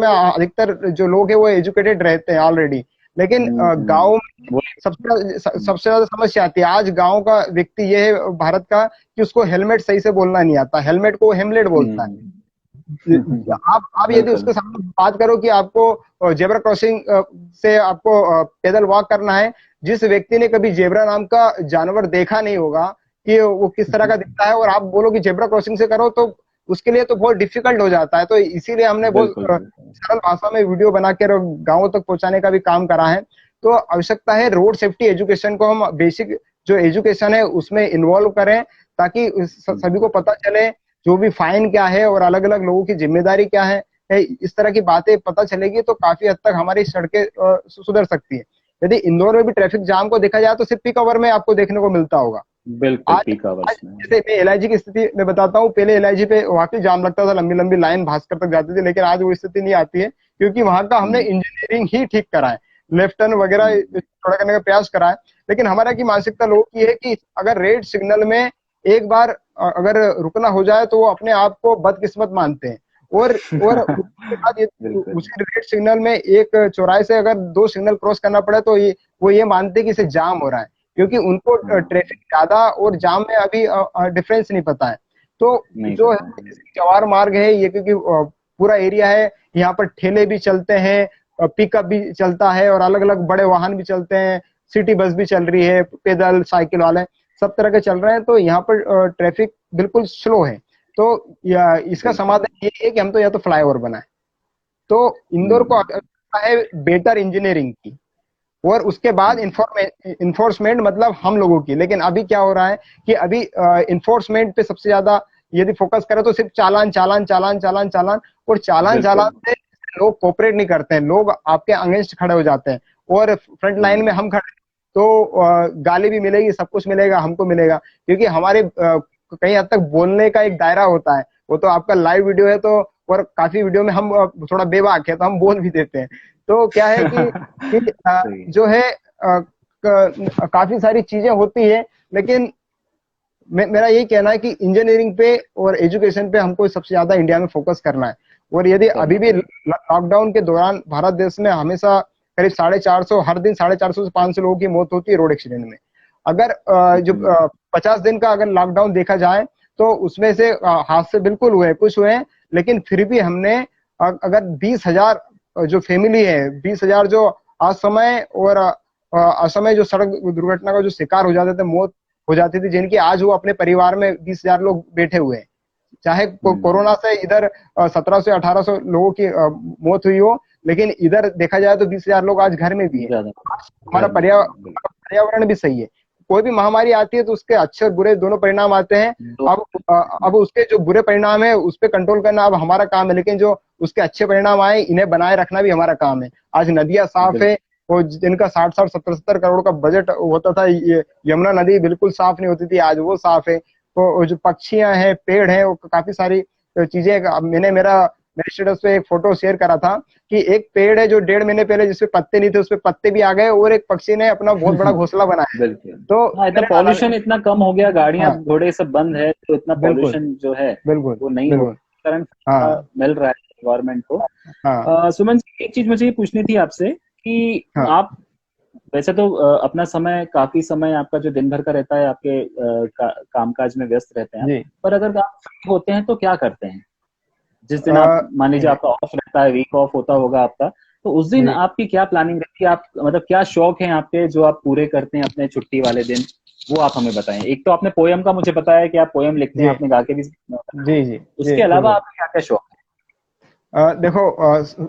अधिकतर जो लोग हैं वो एजुकेटेड रहते हैं ऑलरेडी। लेकिन गाँव में वो सबसे ज्यादा समस्या आती है। आज गांव का व्यक्ति ये है भारत का कि उसको हेलमेट सही से बोलना नहीं आता, हेलमेट को हेमलेट बोलता है। आप यदि बिल्कुल उसके सामने बात करो कि आपको जेब्रा क्रॉसिंग से आपको पैदल वॉक करना है, जिस व्यक्ति ने कभी जेब्रा नाम का जानवर देखा नहीं होगा कि वो किस तरह का दिखता है, और आप बोलो कि जेब्रा क्रॉसिंग से करो, तो उसके लिए तो बहुत डिफिकल्ट हो जाता है। तो इसीलिए हमने बहुत बिल्कुल सरल भाषा में वीडियो बना के गाँवों तक पहुंचाने का भी काम करा है। तो आवश्यकता है रोड सेफ्टी एजुकेशन को हम बेसिक जो एजुकेशन है उसमें इन्वॉल्व करें, ताकि सभी को पता चले जो भी फाइन क्या है और अलग अलग लोगों की जिम्मेदारी क्या है। इस तरह की बातें पता चलेगी तो काफी हद तक हमारी सड़कें सुधर सकती है। यदि इंदौर में भी ट्रैफिक जाम को देखा जाए तो सिर्फ पीक आवर में आपको देखने को मिलता होगा। बिल्कुल आज पीक आज आवर्स में। जैसे मैं एलआईजी की स्थिति में बताता हूँ, पहले एलआईजी पे वाकई जाम लगता था, लंबी लंबी लाइन भास्कर तक जाती थी, लेकिन आज वो स्थिति नहीं आती है, क्योंकि वहां का हमने इंजीनियरिंग ही ठीक करा है, लेफ्ट टर्न वगैरह थोड़ा करने का प्रयास करा है। लेकिन हमारा की मानसिकता लोगों की है कि अगर रेड सिग्नल में एक बार अगर रुकना हो जाए तो वो अपने आप को बदकिस्मत मानते हैं। और उसके बाद बिल्कुल उसी रेड सिग्नल में एक चौराहे से अगर 2 सिग्नल क्रॉस करना पड़े तो वो ये मानते हैं कि इसे जाम हो रहा है, क्योंकि उनको ट्रैफिक ज्यादा और जाम में अभी डिफरेंस नहीं पता है। तो नहीं जो है पता है। जवार मार्ग है ये, क्योंकि पूरा एरिया है, यहाँ पर ठेले भी चलते हैं, पिकअप भी चलता है, और अलग अलग बड़े वाहन भी चलते हैं, सिटी बस भी चल रही है, पैदल साइकिल वाले सब तरह के चल रहे हैं। तो यहाँ पर ट्रैफिक बिल्कुल स्लो है। तो इसका बिल्कुल समाधान ये है कि हम तो या तो फ्लाईओवर बनाए। तो इंदौर को आवश्यकता है बेटर इंजीनियरिंग की, और उसके बाद इन्फोर्समेंट मतलब हम लोगों की। लेकिन अभी क्या हो रहा है कि अभी इन्फोर्समेंट पे सबसे ज्यादा यदि फोकस करें तो सिर्फ चालान चालान चालान चालान चालान, और चालान चालान बिल्कुल। से लोग कोऑपरेट नहीं करते हैं, लोग आपके अगेंस्ट खड़े हो जाते हैं, और फ्रंट लाइन में हम खड़े तो गाली भी मिलेगी, सब कुछ मिलेगा, हमको मिलेगा, क्योंकि हमारे कहीं हद तक बोलने का एक दायरा होता है। वो तो आपका लाइव वीडियो है, तो और काफी वीडियो में हम थोड़ा बेबाक है तो हम बोल भी देते हैं। तो क्या है कि सही है। जो है काफी सारी चीजें होती है। लेकिन मेरा यही कहना है कि इंजीनियरिंग पे और एजुकेशन पे हमको सबसे ज्यादा इंडिया में फोकस करना है। और यदि अभी करना भी पड़ेगा। लॉकडाउन के दौरान भारत देश में हमेशा करीब 450 हर दिन 450 से 500 लोगों की मौत होती है रोड एक्सीडेंट में। अगर जो 50 दिन का अगर लॉकडाउन देखा जाए तो उसमें से हादसे बिल्कुल हुए, कुछ हुए हैं, लेकिन फिर भी हमने अगर 20,000 जो फैमिली है, 20,000 जो असमय और असमय जो सड़क दुर्घटना का जो शिकार हो जाते थे, मौत हो जाती थी, जिनकी आज वो अपने परिवार में 20,000 लोग बैठे हुए हैं। चाहे कोरोना से इधर 1700 से 1800 लोगों की मौत हुई हो, लेकिन इधर देखा जाए तो 20,000 लोग आज घर में भी है। ज्यादा हमारा घर में भी है, बिल्कुल। पर्यावरण भी सही है। कोई भी महामारी आती है तो उसके अच्छे और बुरे दोनों परिणाम आते हैं। दो अब उसके जो बुरे परिणाम है उस पर कंट्रोल करना अब हमारा काम है, लेकिन जो उसके अच्छे परिणाम आए इन्हें बनाए रखना भी हमारा काम है। आज नदियां साफ है, बिल्कुल और जिनका 60-60 70-70 करोड़ का बजट होता था, ये यमुना नदी बिल्कुल साफ नहीं होती थी, आज वो साफ है। तो जो पक्षियां हैं, पेड़ हैं, वो काफी सारी चीजें। मैंने मेरे स्टेटस पे एक फोटो शेयर करा था कि एक पेड़ है जो 1.5 महीने पहले जिसपे पत्ते नहीं थे, उसपे पत्ते भी आ गए, और एक पक्षी ने अपना बहुत बड़ा घोंसला बनाया है। बिल्कुल। तो हाँ, इतना मैंने डाला। पॉल्यूशन इतना कम हो गया, गाड़ियां हाँ, घोड़े सब बंद है, तो इतना बिल्कुल पॉल्यूशन जो है बिल्कुल वो नहीं हो, बिल्कुल। कारण हाँ मिल रहा है गवर्नमेंट को। हाँ सुमन जी, एक चीज मुझे ये पूछनी थी आपसे कि हाँ आप वैसे तो अपना समय, काफी समय आपका जो दिन भर का रहता है आपके कामकाज में व्यस्त रहते हैं आप, जी। पर अगर आप फ्री होते हैं तो क्या करते हैं? जिस दिन आप अ, मान लीजिए आपका ऑफ रहता है, वीक ऑफ होता होगा आपका, तो उस दिन जी। आपकी क्या प्लानिंग रहती है? आप मतलब क्या शौक हैं आपके जो आप पूरे करते हैं अपने छुट्टी वाले दिन, वो आप हमें बताएं। एक तो आपने पोयम का मुझे बताया कि आप पोयम लिखते हैं, जी आपने गा के भी जी जी जी उसके अलावा बिल्कुल। आपके क्या क्या शौक देखो,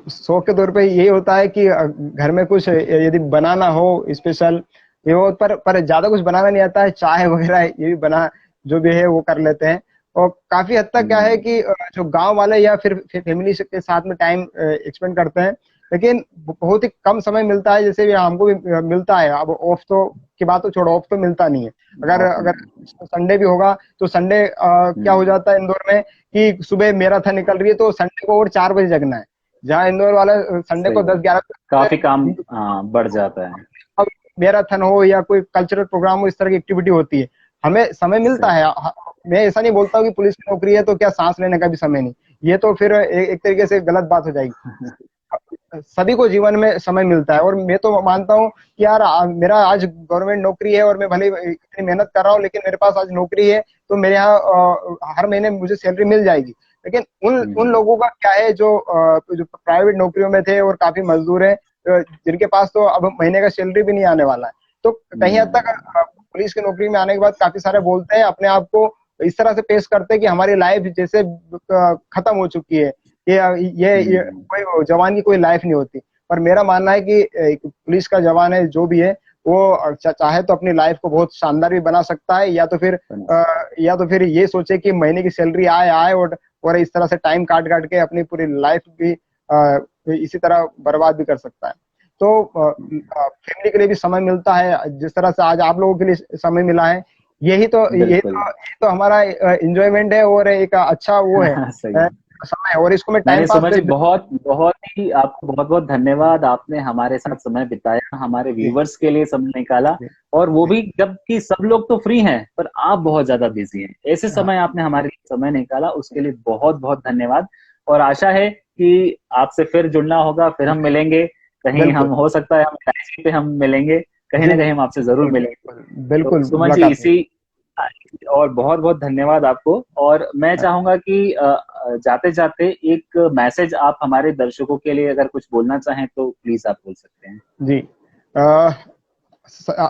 शौक के तौर पे यही होता है कि घर में कुछ यदि बनाना हो स्पेशल, ये हो, पर ज्यादा कुछ बनाना नहीं आता है। चाय वगैरह ये भी बना जो भी है वो कर लेते हैं। और काफी हद तक क्या है हैं? कि जो गांव वाले या फिर फैमिली के साथ में टाइम एक्सपेंड करते हैं। लेकिन बहुत ही कम समय मिलता है, जैसे भी हमको भी मिलता है। अब ऑफ तो की बात तो छोड़ो, ऑफ तो मिलता नहीं है। अगर ऑफ अगर नहीं। संडे भी होगा तो संडे क्या हो जाता है इंदौर में कि सुबह मैराथन निकल रही है तो संडे को और 4 बजे जगना है, जहाँ इंदौर वाला संडे सही को दस बात। ग्यारह काफी काम बजे बढ़ जाता है। अब मैराथन हो या कोई कल्चरल प्रोग्राम हो, इस तरह की एक्टिविटी होती है, हमें समय मिलता सही। है। मैं ऐसा नहीं बोलता हूँ कि पुलिस की नौकरी है तो क्या सांस लेने का भी समय नहीं, ये तो फिर एक तरीके से गलत बात हो जाएगी। सभी को जीवन में समय मिलता है, और मैं तो मानता हूँ कि यार मेरा आज गवर्नमेंट नौकरी है और मैं भले ही इतनी मेहनत कर रहा हूँ, लेकिन मेरे पास आज नौकरी है तो मेरे यहाँ हर महीने मुझे सैलरी मिल जाएगी। लेकिन उन उन हम्म। लोगों का क्या है जो प्राइवेट नौकरियों में थे और काफी मजदूर हैं, जिनके पास तो अब महीने का सैलरी भी नहीं आने वाला है। तो कहीं हद तक पुलिस की नौकरी में आने के बाद काफी सारे बोलते हैं, अपने आप को इस तरह से पेश करते हैं कि हमारी लाइफ जैसे खत्म हो चुकी है, ये हम्म। कोई जवान की कोई लाइफ नहीं होती। पर मेरा मानना है कि एक पुलिस का जवान है जो भी है, वो चाहे तो अपनी लाइफ को बहुत शानदार भी बना सकता है, या तो फिर ये सोचे कि महीने की सैलरी आए आए, और इस तरह से टाइम काट काट के अपनी पूरी लाइफ भी इसी तरह बर्बाद भी कर सकता है। तो फैमिली के लिए भी समय मिलता है, जिस तरह से आज आप लोगों के लिए समय मिला है, बिल्कुल। यही तो हमारा इंजॉयमेंट है, और एक अच्छा वो है सही। समय, और इसको मैं नहीं टाइम नहीं पास सुमन जी, बहुत बहुत ही आपको बहुत बहुत धन्यवाद। आपने हमारे साथ समय बिताया, हमारे जी व्यूवर्स के लिए समय निकाला, जी और वो जी भी जबकि सब लोग तो फ्री हैं पर आप बहुत ज्यादा बिजी हैं। ऐसे हाँ समय आपने हमारे लिए समय निकाला, उसके लिए बहुत बहुत धन्यवाद। और आशा है कि आपसे फिर जुड़ना होगा, फिर हम मिलेंगे कहीं, हम बिल्कुल हो सकता है हम एलआईसी पे हम मिलेंगे, कहीं जी ना जी कहीं हम आपसे जरूर मिलेंगे। बिल्कुल तो बिल्कुल सुमन जी मुलाकात होगी। इसी, और बहुत बहुत धन्यवाद आपको। और मैं हाँ, चाहूंगा कि जाते जाते एक मैसेज आप हमारे दर्शकों के लिए अगर कुछ बोलना चाहें तो प्लीज आप बोल सकते हैं। जी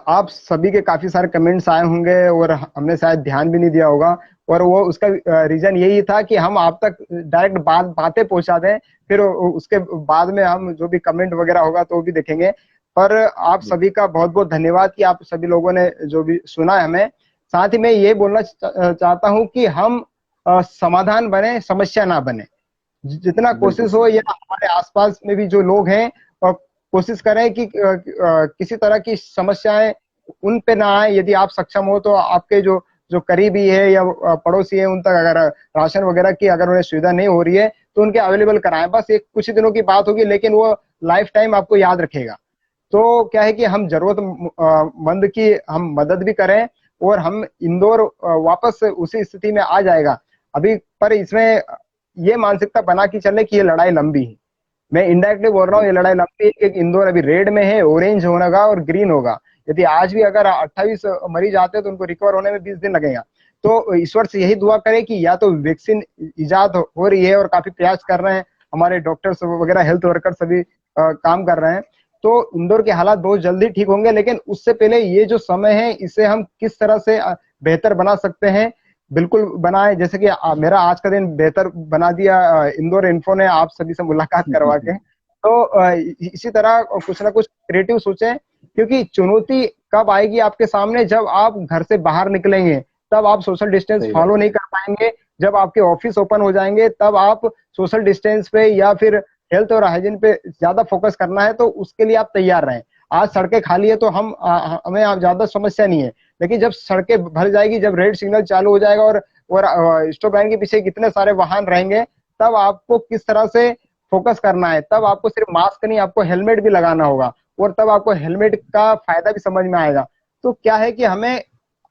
आप सभी के काफी सारे कमेंट्स आए होंगे और हमने शायद ध्यान भी नहीं दिया होगा, और वो उसका रीजन यही था कि हम आप तक डायरेक्ट बातें पहुंचा दें, फिर उसके बाद में हम जो भी कमेंट वगैरह होगा तो वो भी देखेंगे। पर आप जी। सभी का बहुत बहुत धन्यवाद कि आप सभी लोगों ने जो भी सुना है हमें। साथ ही मैं ये बोलना चाहता हूँ कि हम समाधान बने, समस्या ना बने। जितना बिल्कुल कोशिश हो, सही। या हमारे आसपास में भी जो लोग हैं, कोशिश करें कि किसी तरह की समस्याएं उन पे ना आए। यदि आप सक्षम हो तो आपके जो जो करीबी है या पड़ोसी है, उन तक अगर राशन वगैरह की अगर उन्हें सुविधा नहीं हो रही है तो उनके अवेलेबल कराएं। बस एक कुछ ही दिनों की बात होगी, लेकिन वो लाइफ टाइम आपको याद रखेगा। तो क्या है कि हम जरूरतमंद की हम मदद भी करें, और हम इंदौर वापस से उसी स्थिति में आ जाएगा अभी। पर इसमें ये मानसिकता बना के चले कि ये लड़ाई लंबी है। मैं इनडायरेक्टली बोल रहा हूँ, ये बिल्कुल। लड़ाई लंबी है कि इंदौर अभी रेड में है, ऑरेंज होगा और ग्रीन होगा। यदि आज भी अगर 28 मरीज आते हैं तो उनको रिकवर होने में 20 दिन लगेगा। तो ईश्वर से यही दुआ करें कि या तो वैक्सीन इजाद हो रही है और काफी प्रयास कर रहे हैं हमारे डॉक्टर्स वगैरह, हेल्थ वर्कर सभी काम कर रहे हैं, तो इंदौर के हालात बहुत जल्दी ठीक होंगे। लेकिन उससे पहले ये जो समय है, इसे हम किस तरह से बेहतर बना सकते हैं, बिल्कुल बनाए। जैसे कि मेरा आज का दिन बेहतर बना दिया इंदौर इन्फो ने आप सभी से मुलाकात करवा के। तो इसी तरह कुछ ना कुछ क्रिएटिव सोचें, क्योंकि चुनौती कब आएगी आपके सामने, जब आप घर से बाहर निकलेंगे तब आप सोशल डिस्टेंस सही फॉलो बात। नहीं कर पाएंगे। जब आपके ऑफिस ओपन हो जाएंगे तब आप सोशल डिस्टेंस पे या फिर हेल्थ और हाइजीन पे ज्यादा फोकस करना है, तो उसके लिए आप तैयार रहें। आज सड़कें खाली है तो हमें आप ज्यादा समस्या नहीं है, लेकिन जब सड़कें भर जाएगी, जब रेड सिग्नल चालू हो जाएगा और स्टॉप लाइन के पीछे कितने सारे वाहन रहेंगे, तब आपको किस तरह से फोकस करना है। तब आपको सिर्फ मास्क नहीं, आपको हेलमेट भी लगाना होगा, और तब आपको हेलमेट का फायदा भी समझ में आएगा। तो क्या है कि हमें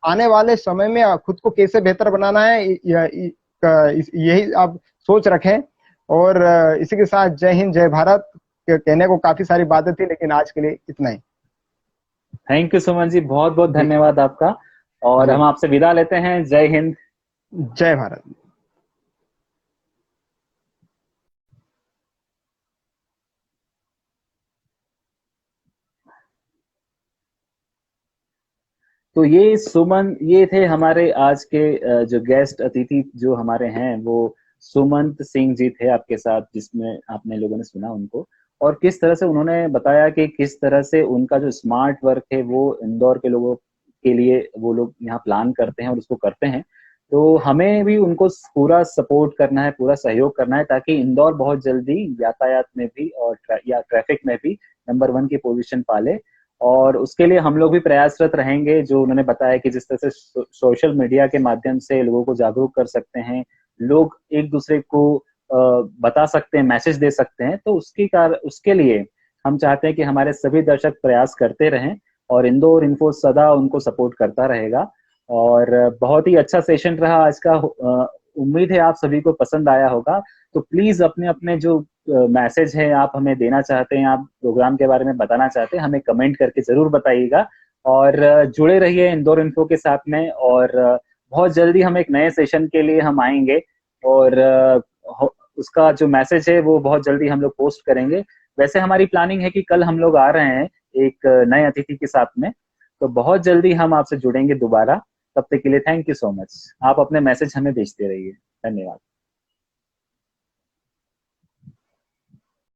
आने वाले समय में खुद को कैसे बेहतर बनाना है, यही आप सोच रखें। और इसी के साथ जय हिंद जय भारत। कहने को काफी सारी बातें थी, लेकिन आज के लिए इतना ही। थैंक यू सुमन जी, बहुत बहुत जी धन्यवाद आपका। और जी हम आपसे विदा लेते हैं। जय हिंद। जय भारत। तो ये सुमन, ये थे हमारे आज के जो गेस्ट अतिथि जो हमारे हैं, वो सुमंत सिंह जी थे आपके साथ, जिसमें आपने लोगों ने सुना उनको, और किस तरह से उन्होंने बताया कि किस तरह से उनका जो स्मार्ट वर्क है वो इंदौर के लोगों के लिए वो लोग यहाँ प्लान करते हैं और उसको करते हैं। तो हमें भी उनको पूरा सपोर्ट करना है, पूरा सहयोग करना है, ताकि इंदौर बहुत जल्दी यातायात में भी और या ट्रैफिक में भी नंबर 1 की पोजीशन पाले। और उसके लिए हम लोग भी प्रयासरत रहेंगे। जो उन्होंने बताया कि जिस तरह से सोशल मीडिया के माध्यम से लोगों को जागरूक कर सकते हैं, लोग एक दूसरे को बता सकते हैं, मैसेज दे सकते हैं, तो उसके लिए हम चाहते हैं कि हमारे सभी दर्शक प्रयास करते रहें और इंदौर इन्फो सदा उनको सपोर्ट करता रहेगा। और बहुत ही अच्छा सेशन रहा आज का। उम्मीद है आप सभी को पसंद आया होगा। तो प्लीज अपने अपने जो मैसेज है आप हमें देना चाहते हैं, आप प्रोग्राम के बारे में बताना चाहते हैं, हमें कमेंट करके जरूर बताइएगा। और जुड़े रहिए इंदौर इन्फो के साथ में। और बहुत जल्दी हम एक नए सेशन के लिए हम आएंगे, और उसका जो मैसेज है वो बहुत जल्दी हम लोग पोस्ट करेंगे। वैसे हमारी प्लानिंग है कि कल हम लोग आ रहे हैं एक नए अतिथि के साथ में, तो बहुत जल्दी हम आपसे जुड़ेंगे दोबारा। तब तक के लिए थैंक यू सो मच। आप अपने मैसेज हमें भेजते रहिए। धन्यवाद।